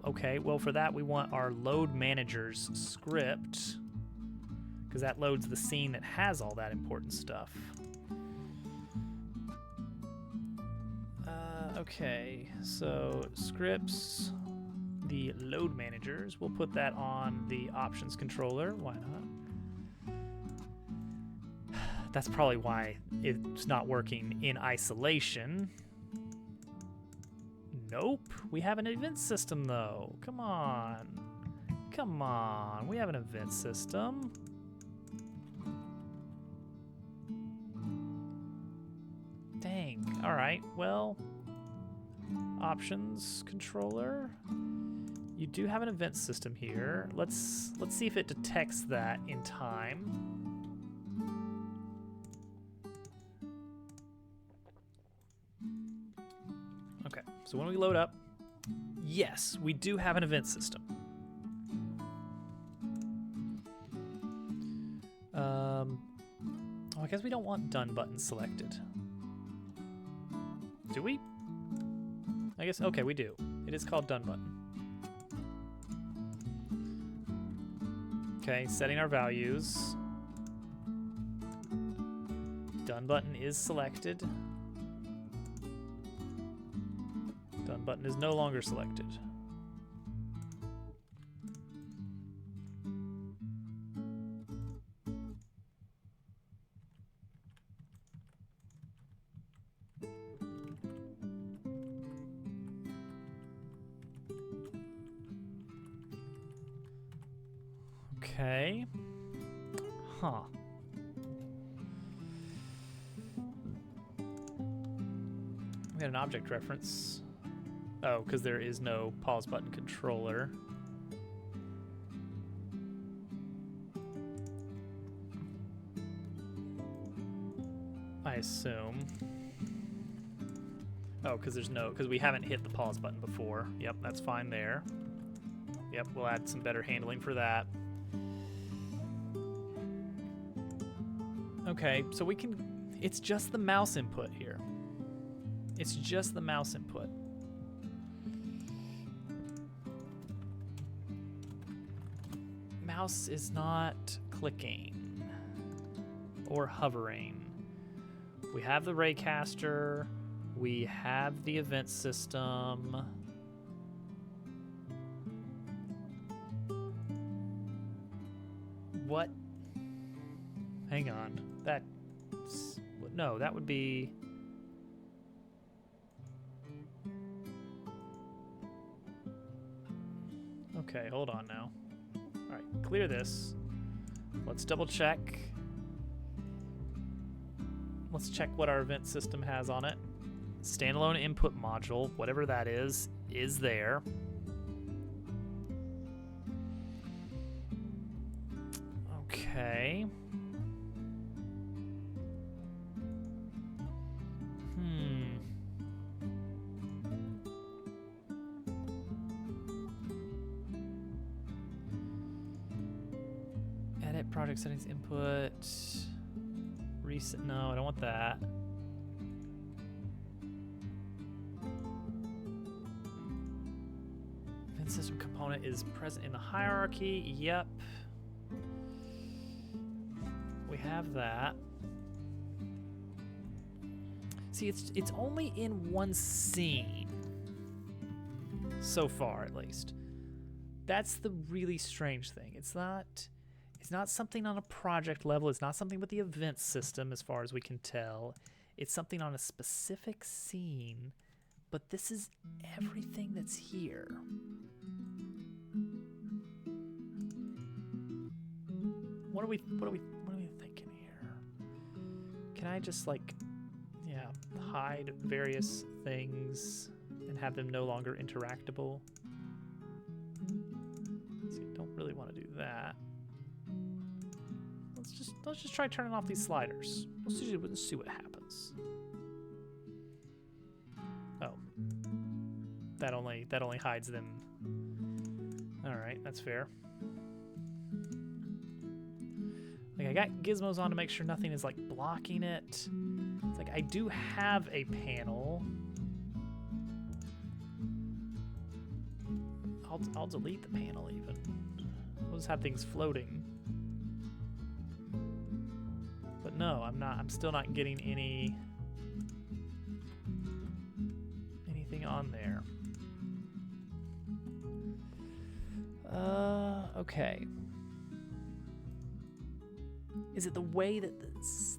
Okay, well for that we want our load manager's script, because that loads the scene that has all that important stuff. Okay, so scripts, the load managers, we'll put that on the options controller. Why not? That's probably why it's not working in isolation. Nope, we have an event system though. Come on. Come on, we have an event system. Dang, all right, well, options controller. You do have an event system here. Let's see if it detects that in time. Okay, so when we load up, yes, we do have an event system. Oh, I guess we don't want done button selected. Do we? I guess, okay, we do. It is called done button. Okay, setting our values. Done button is selected. Done button is no longer selected. Okay. Huh. We got an object reference. Oh, because there is no pause button controller. I assume. Oh, because we haven't hit the pause button before. Yep, that's fine there. Yep, we'll add some better handling for that. Okay, so we can, it's just the mouse input here. It's just the mouse input. Mouse is not clicking or hovering. We have the raycaster, we have the event system. What? Hang on. No, that would be... Okay, hold on now. All right, clear this. Let's double check. Let's check what our event system has on it. Standalone input module, whatever that is there. Okay. Edit project settings input. Reset. No, I don't want that. Event system component is present in the hierarchy. Yep. We have that. See, it's only in one scene. So far, at least. That's the really strange thing. It's not something on a project level. It's not something with the event system, as far as we can tell. It's something on a specific scene, but this is everything that's here. What are we thinking here? Can I just hide various things and have them no longer interactable? See, I don't really want to do that. Let's just try turning off these sliders. Let's see what happens. Oh, that only hides them. All right, that's fair. Like, I got gizmos on to make sure nothing is like blocking it. It's like I do have a panel. I'll delete the panel even. We'll just have things floating. But no, I'm still not getting anything on there. Okay. Is it the way that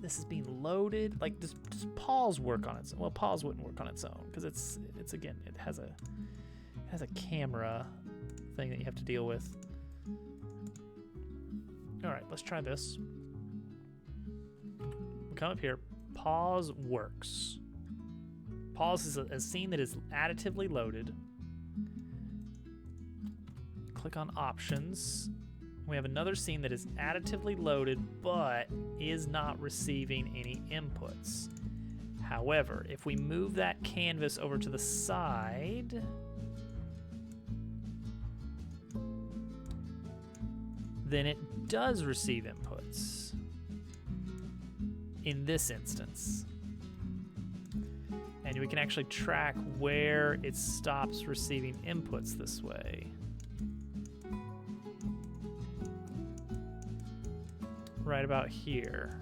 this is being loaded? Like, does pause work on its own? Well, pause wouldn't work on its own because it's again, it has a camera thing that you have to deal with. All right, let's try this. We'll come up here. Pause works. Pause is a scene that is additively loaded. Click on options. We have another scene that is additively loaded, but is not receiving any inputs. However, if we move that canvas over to the side, then it does receive inputs in this instance. And we can actually track where it stops receiving inputs this way. Right about here.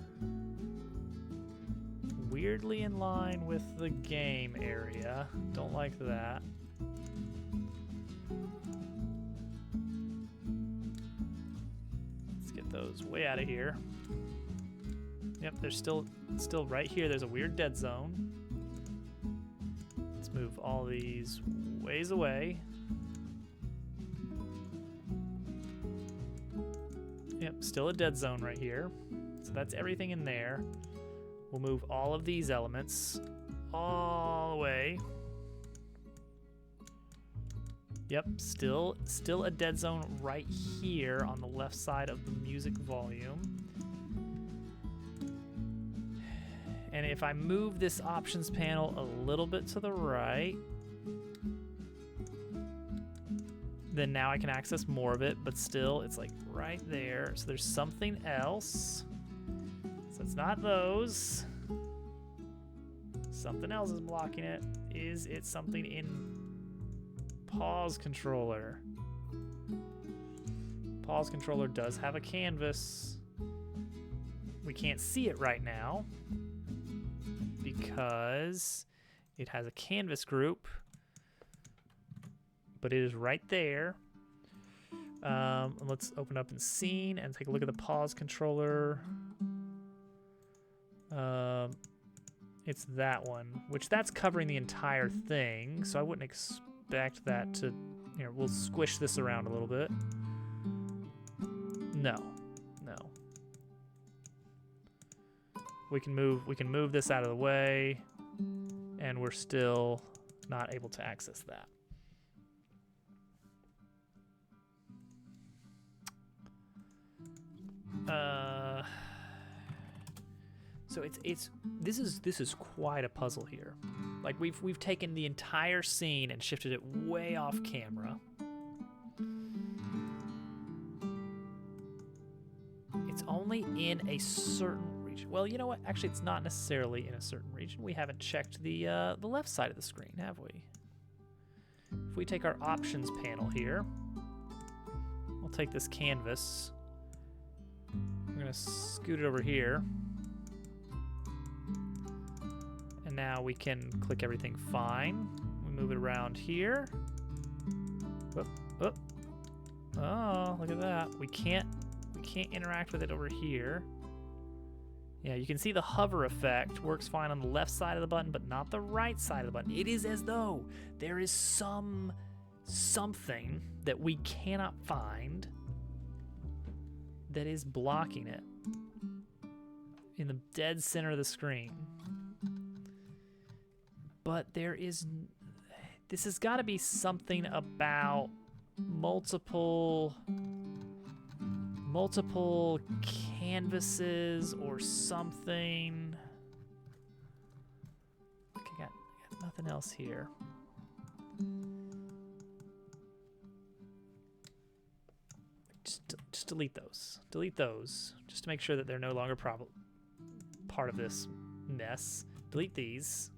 Weirdly in line with the game area. Don't like that. Let's get those way out of here. Yep, there's still right here. There's a weird dead zone. Let's move all these ways away. Yep, still a dead zone right here. So that's everything in there. We'll move all of these elements all the way. Yep, still a dead zone right here on the left side of the music volume. And if I move this options panel a little bit to the right, then now I can access more of it, but still it's like right there. So there's something else. So it's not those. Something else is blocking it. Is it something in pause controller? Pause controller does have a canvas. We can't see it right now because it has a canvas group, but it is right there. Let's open up in scene and take a look at the pause controller. It's that one, which that's covering the entire thing, so I wouldn't expect that to, we'll squish this around a little bit. No. No. We can move this out of the way, and we're still not able to access that. So this is quite a puzzle here. Like we've taken the entire scene and shifted it way off camera. It's only in a certain region. Well, you know what? Actually, it's not necessarily in a certain region. We haven't checked the left side of the screen, have we? If we take our options panel here, we'll take this canvas. We're gonna scoot it over here. And now we can click everything fine. We move it around here. Whoop, whoop. Oh, look at that. We can't interact with it over here. Yeah, you can see the hover effect works fine on the left side of the button, but not the right side of the button. It is as though there is something that we cannot find that is blocking it in the dead center of the screen. But this has got to be something about multiple canvases or something. Okay, got nothing else here. Just delete those. Delete those, just to make sure that they're no longer part of this mess. Delete these.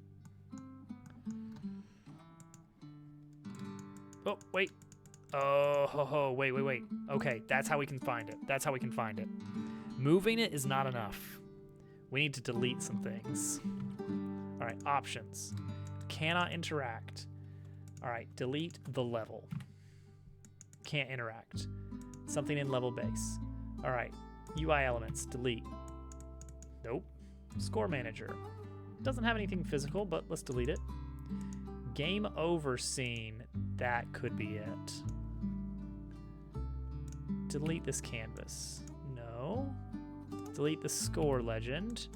Oh, wait. Oh, wait. Okay, that's how we can find it. Moving it is not enough. We need to delete some things. All right, options. Cannot interact. All right, delete the level. Can't interact. Something in level base. All right, UI elements, delete. Nope. Score manager. Doesn't have anything physical, but let's delete it. Game over scene. That could be it. Delete this canvas. No. Delete the score legend.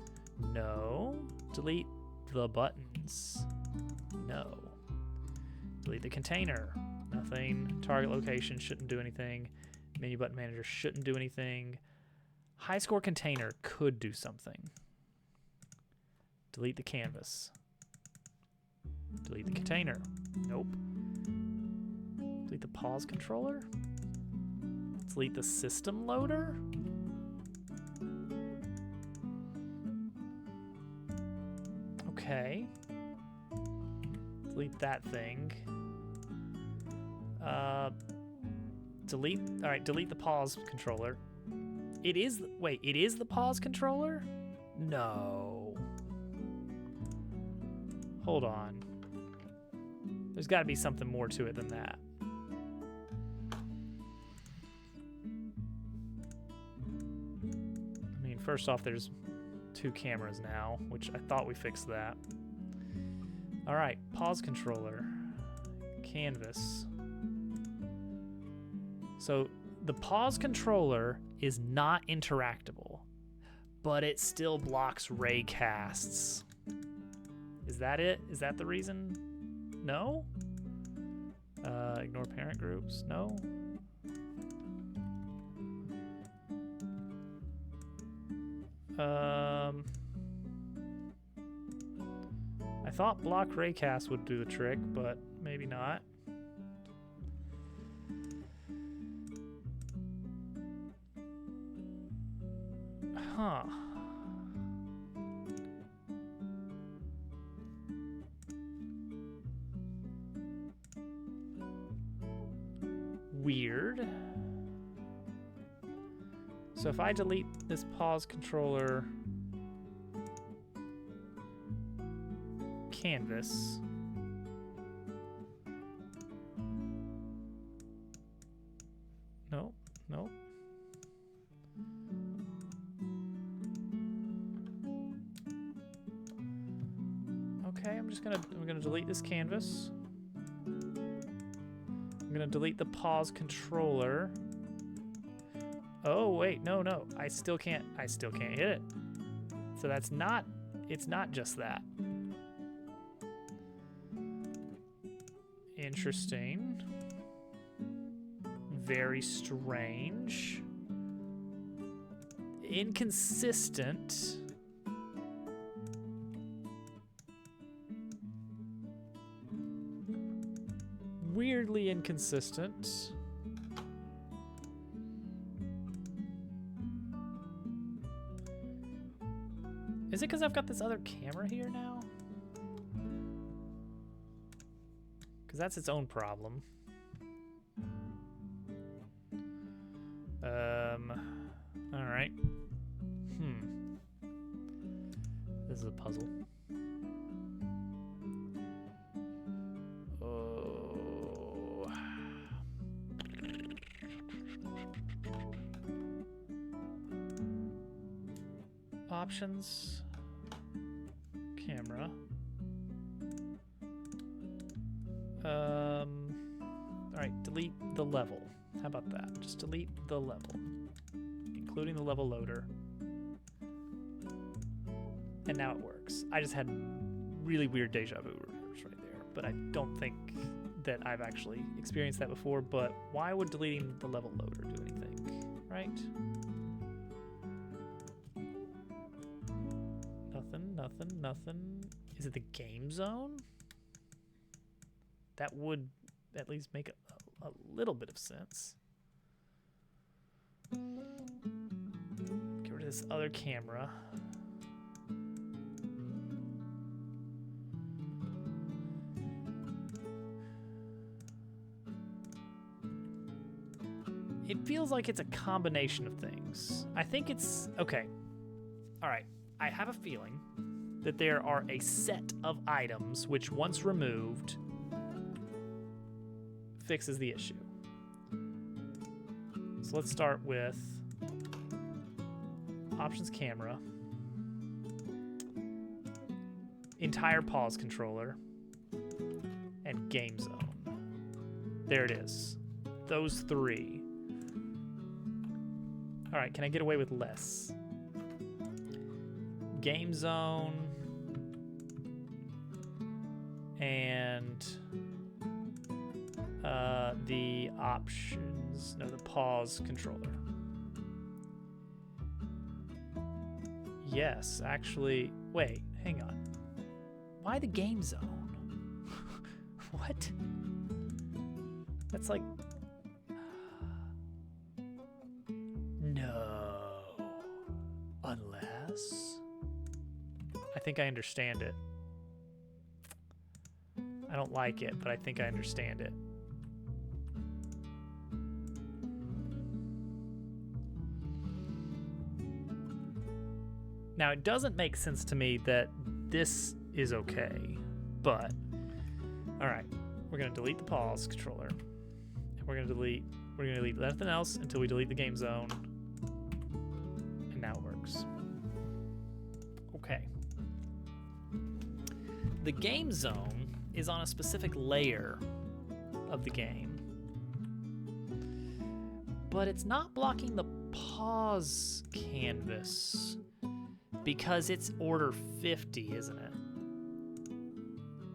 No. Delete the buttons. No. Delete the container. Nothing. Target location shouldn't do anything. Menu button manager shouldn't do anything. High score container could do something. Delete the canvas. Delete the container. Nope. Delete the pause controller. Delete the system loader. Okay. Delete that thing. Delete. All right, delete the pause controller. It is the pause controller? No. Hold on. There's got to be something more to it than that. I mean, first off, there's 2 cameras now, which I thought we fixed that. All right, pause controller, canvas. So the pause controller is not interactable, but it still blocks raycasts. Is that it? Is that the reason? No? Ignore parent groups? No? I thought block raycast would do the trick, but maybe not. Huh. Weird. So if I delete this pause controller canvas, nope. Okay, I'm gonna delete this canvas. I'm gonna delete the pause controller. Oh, wait, no, no. I still can't hit it. So that's not, it's not just that. Interesting. Very strange. Inconsistent. Weirdly inconsistent. Is it because I've got this other camera here now? Because that's its own problem. All right. This is a puzzle. Oh. Options. Camera. All right, delete the level. How about that? Just delete the level, including the level loader. And now it works. I just had really weird deja vu right there, but I don't think that I've actually experienced that before. But why would deleting the level loader do anything, right? Nothing. Is it the game zone? That would at least make a little bit of sense. Get rid of this other camera. It feels like it's a combination of things. I think it's okay. All right. I have a feeling that there are a set of items which, once removed, fixes the issue. So let's start with options camera, entire pause controller, and game zone. There it is. Those three. All right, can I get away with less? Game zone and the options, no, the pause controller. Yes, actually, wait, hang on. Why the game zone? What? That's like, no, unless, I think I understand it. I don't like it, but I think I understand it. Now, it doesn't make sense to me that this is okay, but all right, we're gonna delete the pause controller, and we're gonna delete nothing else until we delete the game zone, and now it works. Okay. The game zone is on a specific layer of the game, but it's not blocking the pause canvas because it's order 50, isn't it?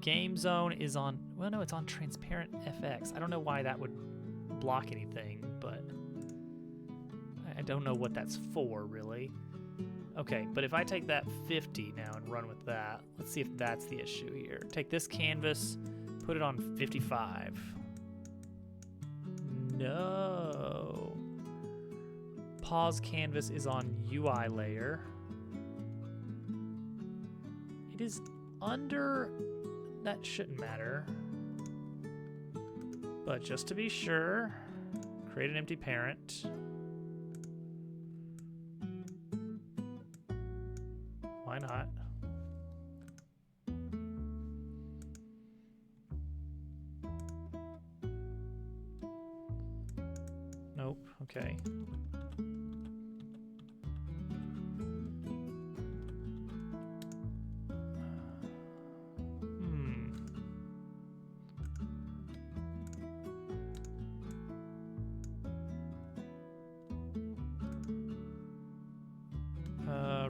Game zone is on, well, no, it's on transparent FX. I don't know why that would block anything, but I don't know what that's for, really. Okay, but if I take that 50 now and run with that, let's see if that's the issue here. Take this canvas, put it on 55. No. Pause canvas is on UI layer. It is under, that shouldn't matter. But just to be sure, create an empty parent. Why not? Nope, okay.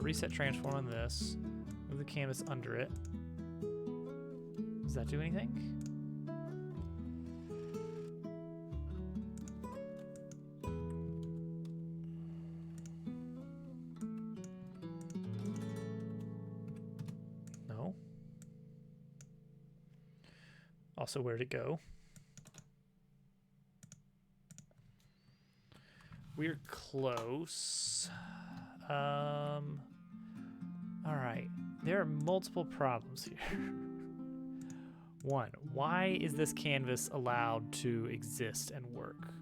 reset transform on this. Move the canvas under it. Does that do anything? No. Also, where'd it go? We're close. All right. There are multiple problems here. One, why is this canvas allowed to exist and work?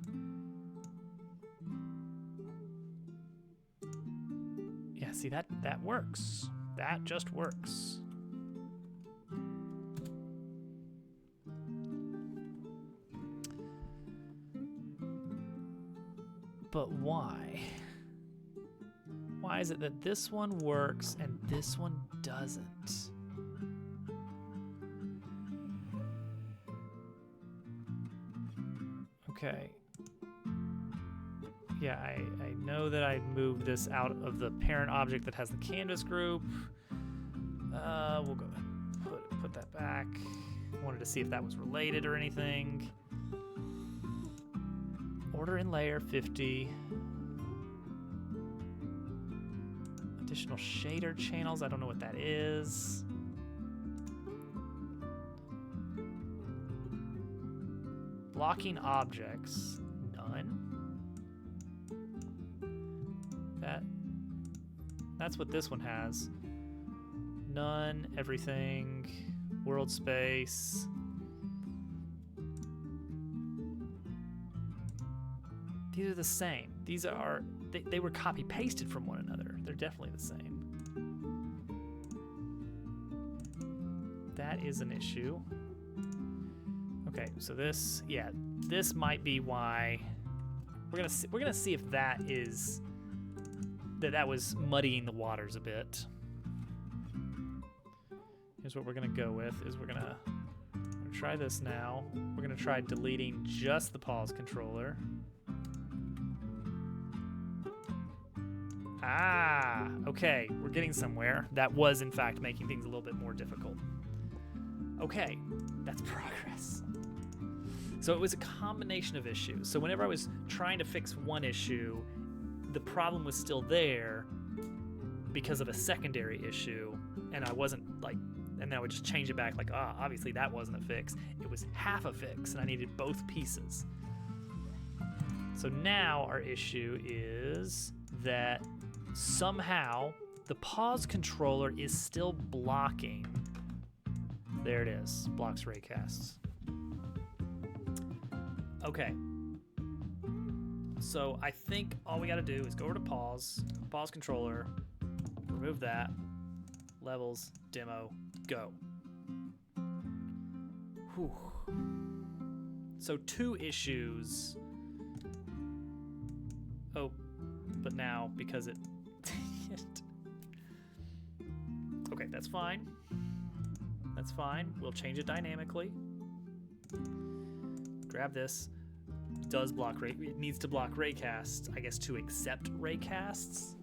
Yeah, see, that works. That just works. But why? Why is it that this one works and this one doesn't? Okay. Yeah, I know that I moved this out of the parent object that has the canvas group. We'll go ahead and put that back. I wanted to see if that was related or anything. Order in layer 50. Additional shader channels. I don't know what that is. Blocking objects. None. That's what this one has. None, everything, world space. These are the same. These are, they were copy pasted from one another. They're definitely the same. That is an issue. Okay, so this, yeah, this might be why we're gonna see if that is that was muddying the waters a bit. Here's what we're gonna go with: is we're gonna try this now. We're gonna try deleting just the pause controller. Ah, okay, we're getting somewhere. That was in fact making things a little bit more difficult. Okay, that's progress. So it was a combination of issues. So whenever I was trying to fix one issue, the problem was still there because of a secondary issue, and I wasn't like, and then I would just change it back like, obviously that wasn't a fix. It was half a fix, and I needed both pieces. So now our issue is that somehow the pause controller is still blocking. There it is, blocks raycasts. Okay. So I think all we gotta do is go over to pause controller, remove that, levels, demo, go. Whew. So 2 issues. Oh, but now because it, okay, that's fine. That's fine. We'll change it dynamically. Grab this. Does block ray. It needs to block raycasts, I guess, to accept raycasts.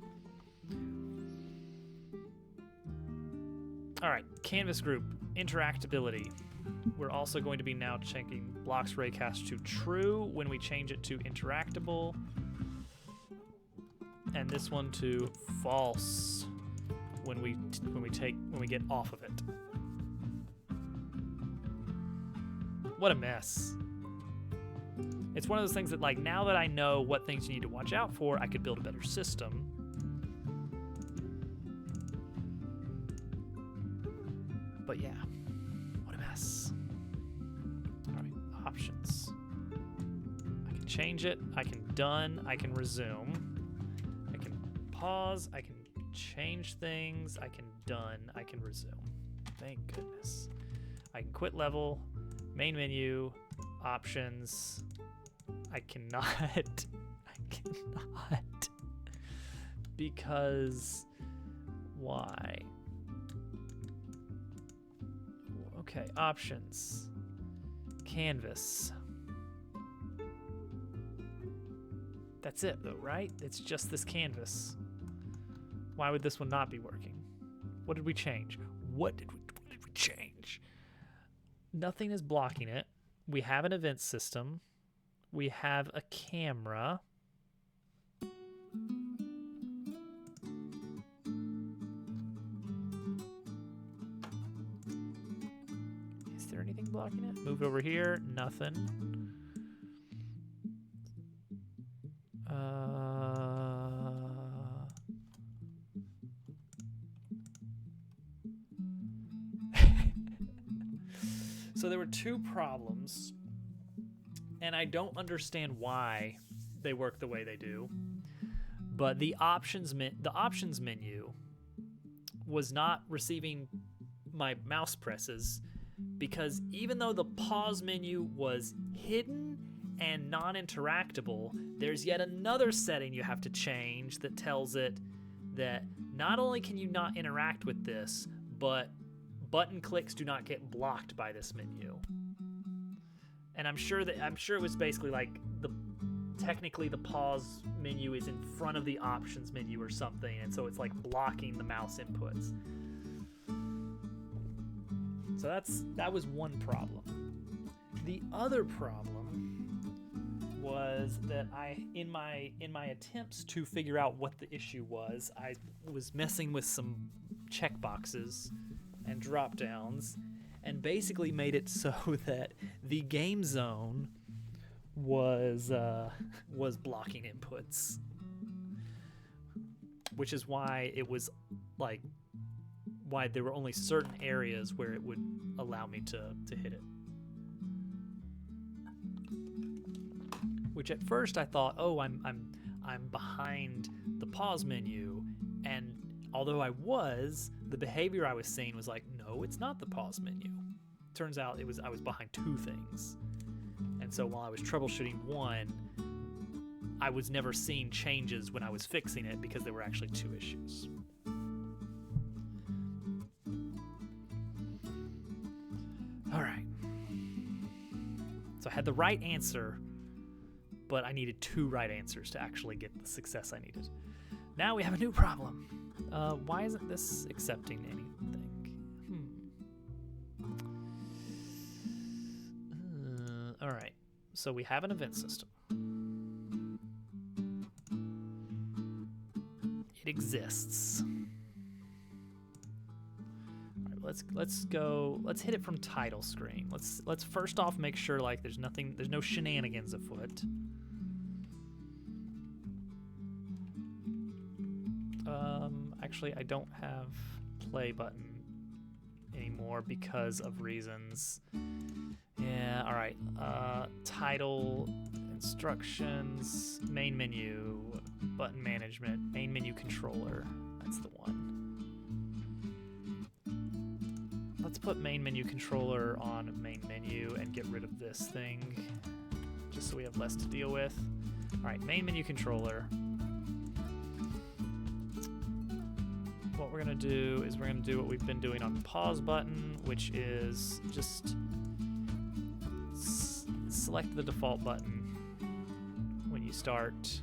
All right, canvas group interactability. We're also going to be now checking blocks raycast to true when we change it to interactable, and this one to false when we get off of it. What a mess. It's one of those things that, like, now that I know what things you need to watch out for, I could build a better system. But yeah, what a mess. All right, options. I can change it, I can done, I can resume. I can pause, I can change things, I can done, I can resume. Thank goodness. I can quit level, main menu, options. I cannot, because why? Okay, options, canvas. That's it though, right? It's just this canvas. Why would this one not be working? What did we change? What did we change? Nothing is blocking it. We have an event system. We have a camera. Is there anything blocking it? Move over here. Nothing. So there were two problems, and I don't understand why they work the way they do. But the options menu was not receiving my mouse presses, because even though the pause menu was hidden and non-interactable, there's yet another setting you have to change that tells it that not only can you not interact with this, but button clicks do not get blocked by this menu. And I'm sure it was basically like technically the pause menu is in front of the options menu or something, and so it's like blocking the mouse inputs. So that was one problem. The other problem was that in my attempts to figure out what the issue was, I was messing with some checkboxes and drop downs, and basically made it so that the game zone was blocking inputs, which is why it was like why there were only certain areas where it would allow me to hit it. Which at first I thought, oh, I'm behind the pause menu, and although I was, the behavior I was seeing was like, no, it's not the pause menu. Turns out I was behind two things. And so while I was troubleshooting one, I was never seeing changes when I was fixing it because there were actually two issues. All right. So I had the right answer, but I needed two right answers to actually get the success I needed. Now we have a new problem. Why isn't this accepting anything? All right, so we have an event system. It exists. All right, let's hit it from title screen. Let's first off make sure like there's no shenanigans afoot. Actually, I don't have play button anymore because of reasons. Yeah, all right. Title, instructions, main menu, button management, main menu controller. That's the one. Let's put main menu controller on main menu and get rid of this thing, just so we have less to deal with. All right, main menu controller. What we're gonna do is we're gonna do what we've been doing on pause button, which is just select the default button when you start,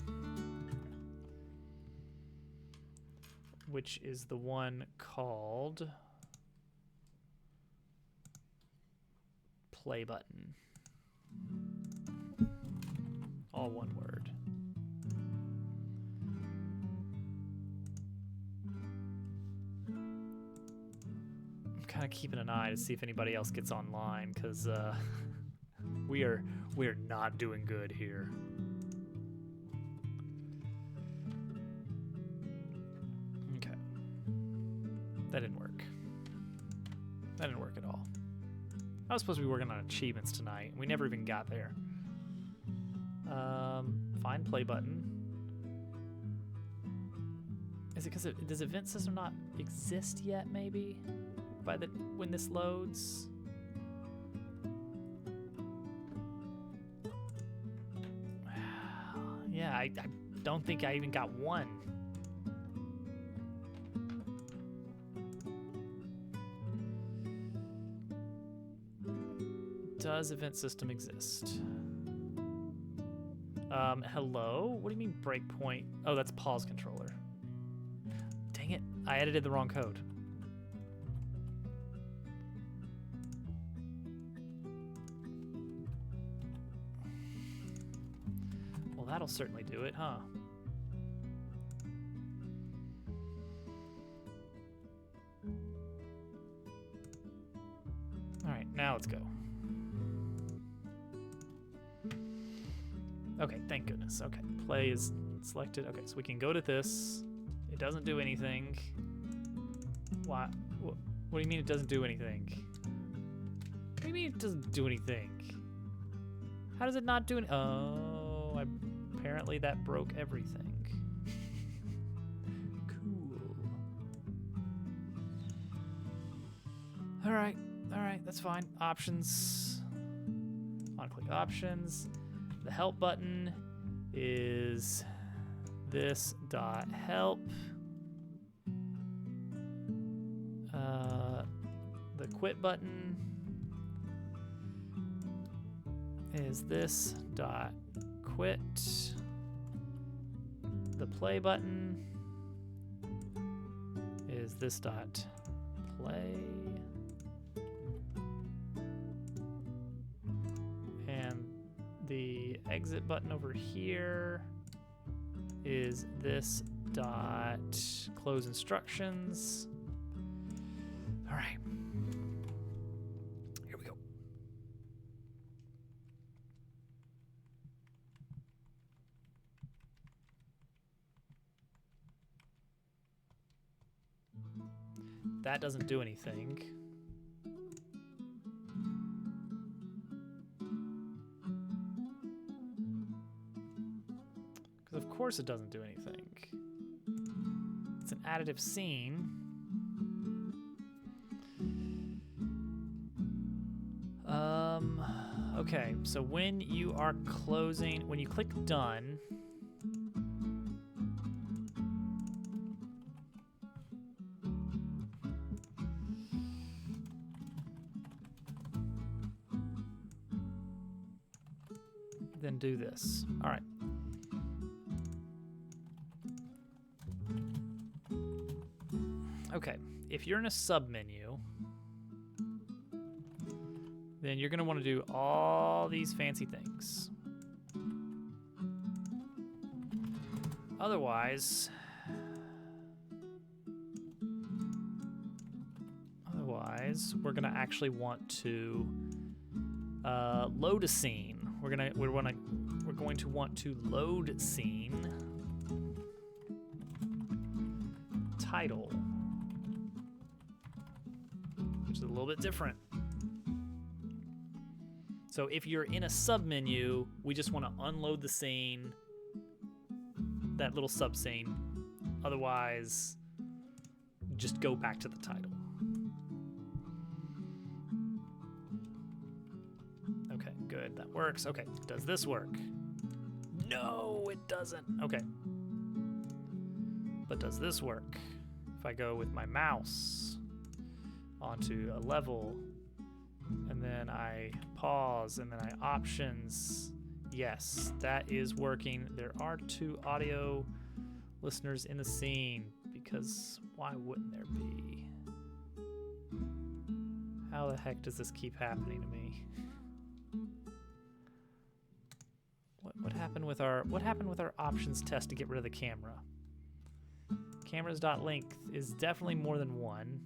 which is the one called play button. All one word. I'm kind of keeping an eye to see if anybody else gets online, because we are not doing good here. Okay. That didn't work. That didn't work at all. I was supposed to be working on achievements tonight. We never even got there. Find play button. Is it because does event system not exist yet? Maybe when this loads. Yeah, I don't think I even got one. Does event system exist? Hello? What do you mean breakpoint? Oh, that's pause controller. Dang I edited the wrong code. Well, that'll certainly do it, huh? All right, now let's go. Okay, thank goodness. Okay, play is selected. Okay, so we can go to this. It doesn't do anything. Why? What do you mean it doesn't do anything? What do you mean it doesn't do anything? How does it not do anything? Oh, apparently that broke everything. Cool. All right, that's fine. Options. On-click options. The help button is this dot help. The quit button is this dot quit. The play button is this dot play. And the exit button over here is this dot close instructions. All right. Here we go. That doesn't do anything. Because of course it doesn't do anything. It's an additive scene. Okay, so when you are closing, when you click done, then do this. All right. Okay, if you're in a submenu, then you're gonna wanna do all these fancy things. Otherwise, we're gonna actually want to load a scene. We're going to want to load scene title, which is a little bit different. So if you're in a submenu, we just want to unload the scene, that little sub scene. Otherwise, just go back to the title. Okay, good, that works. Okay, does this work? No, it doesn't. Okay. But does this work? If I go with my mouse onto a level, and then I pause, and then I options. Yes, that is working. There are 2 audio listeners in the scene, because why wouldn't there be? How the heck does this keep happening to me? What happened with our options test to get rid of the camera? Cameras.length is definitely more than 1.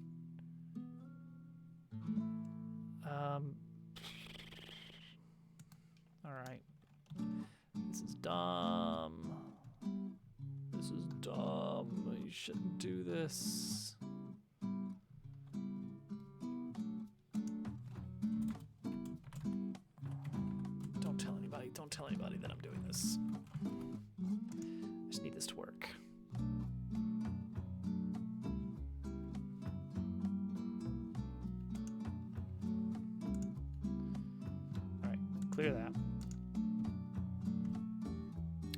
All right. This is dumb. This is dumb. You shouldn't do this. Don't tell anybody that I'm doing this. I just need this to work. Clear that.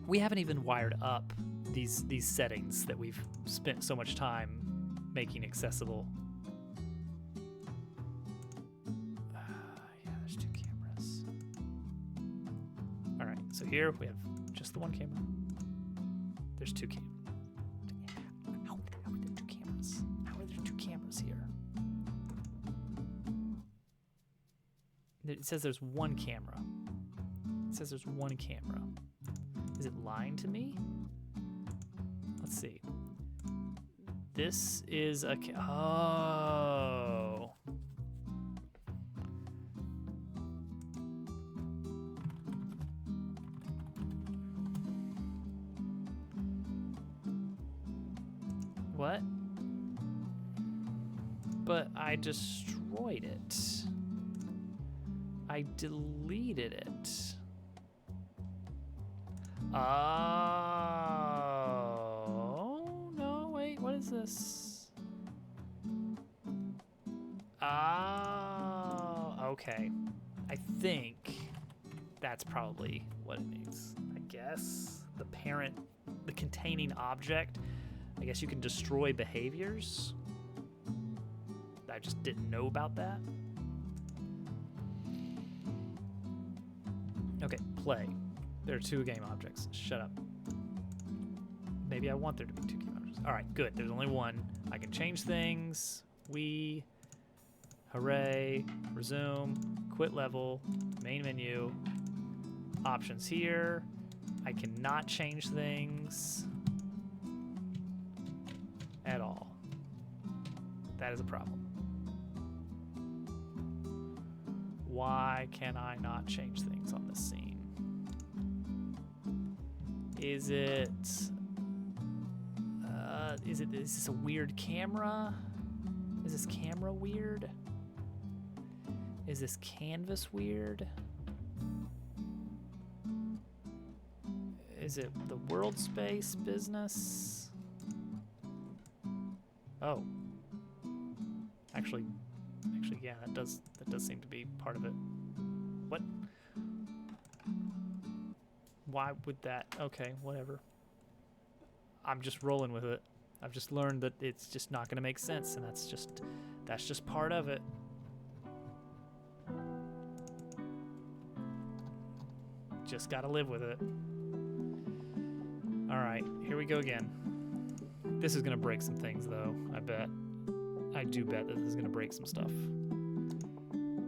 We haven't even wired up these settings that we've spent so much time making accessible. Yeah, there's 2 cameras. All right, so here we have just the 1 camera. There's 2 cameras. 2 cameras. of cameras here. It says there's one camera. It says there's one camera. Is it lying to me? Let's see. This is a oh. What? But I destroyed it. I deleted it. Oh, no, wait, what is this? Oh, okay. I think that's probably what it means. I guess the parent, the containing object, I guess you can destroy behaviors. I just didn't know about that. Okay, play. There are 2 game objects. Shut up. Maybe I want there to be 2 game objects. All right, good. There's only one. I can change things. We, hooray, resume, quit level, main menu, options here. I cannot change things at all. That is a problem. Why can I not change things on this scene? Is this a weird camera? Is this camera weird? Is this canvas weird? Is it the world space business? Oh. Actually, yeah, that does seem to be part of it. What? Why would that? Okay, whatever. I'm just rolling with it. I've just learned that it's just not going to make sense, and that's just part of it. Just got to live with it. All right, here we go again. This is going to break some things, though, I bet. I do bet that this is going to break some stuff.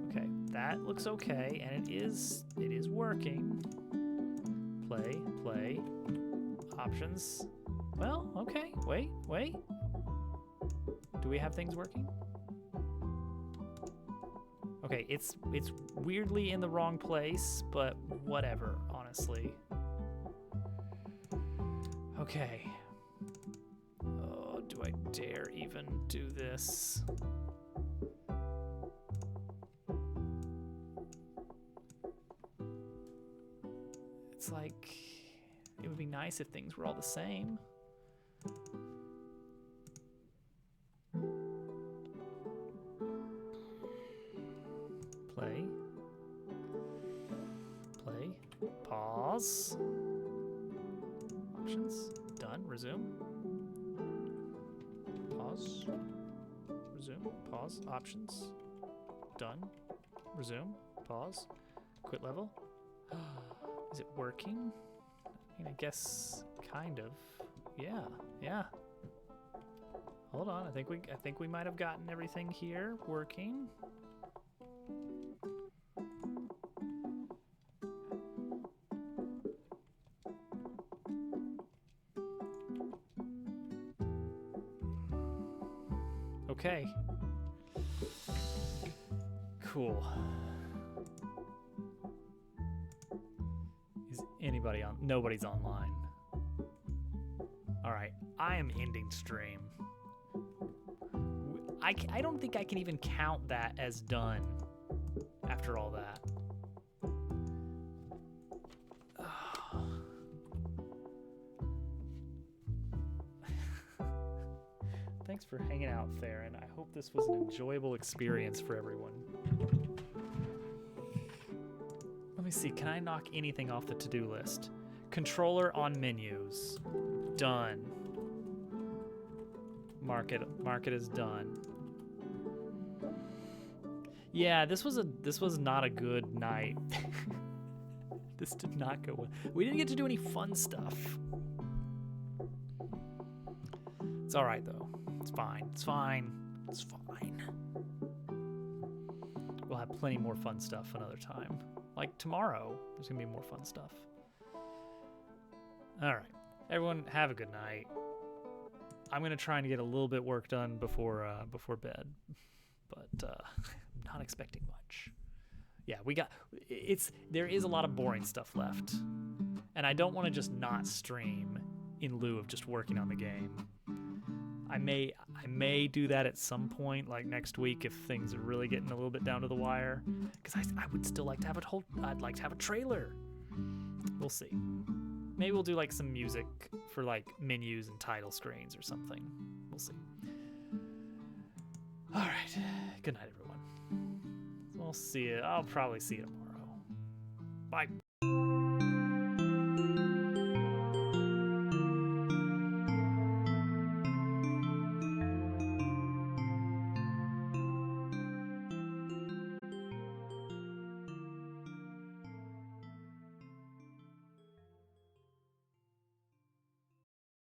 Okay, that looks okay, and it is working. Play, options. Well, okay, wait. Do we have things working? Okay, it's weirdly in the wrong place, but whatever, honestly. Okay. Oh, do I dare even do this? It's like, it would be nice if things were all the same. Play, pause, options, done, resume, pause, resume, pause, options, done, resume, pause, quit level. Is it working? I mean, I guess kind of. Yeah. Hold on, I think we might have gotten everything here working. Okay. Cool. Is anybody on? Nobody's online. All right, I am ending stream. I don't think I can even count that as done after all that. Thanks for hanging out, Theron. I hope this was an enjoyable experience for everyone. Let me see, can I knock anything off the to-do list? Controller on menus. Done. Mark it as done. Yeah, this was not a good night. This did not go well. We didn't get to do any fun stuff. It's all right though. It's fine. It's fine. We'll have plenty more fun stuff another time. Like tomorrow, there's gonna be more fun stuff. All right, everyone, have a good night. I'm gonna try and get a little bit work done before bed, but I'm not expecting much. Yeah, there is a lot of boring stuff left, and I don't want to just not stream in lieu of just working on the game. I may do that at some point, like next week, if things are really getting a little bit down to the wire, because I would still like to have I'd like to have a trailer. We'll see. Maybe we'll do like some music for like menus and title screens or something. We'll see. All right. Good night, everyone. We'll see you. I'll probably see you tomorrow. Bye.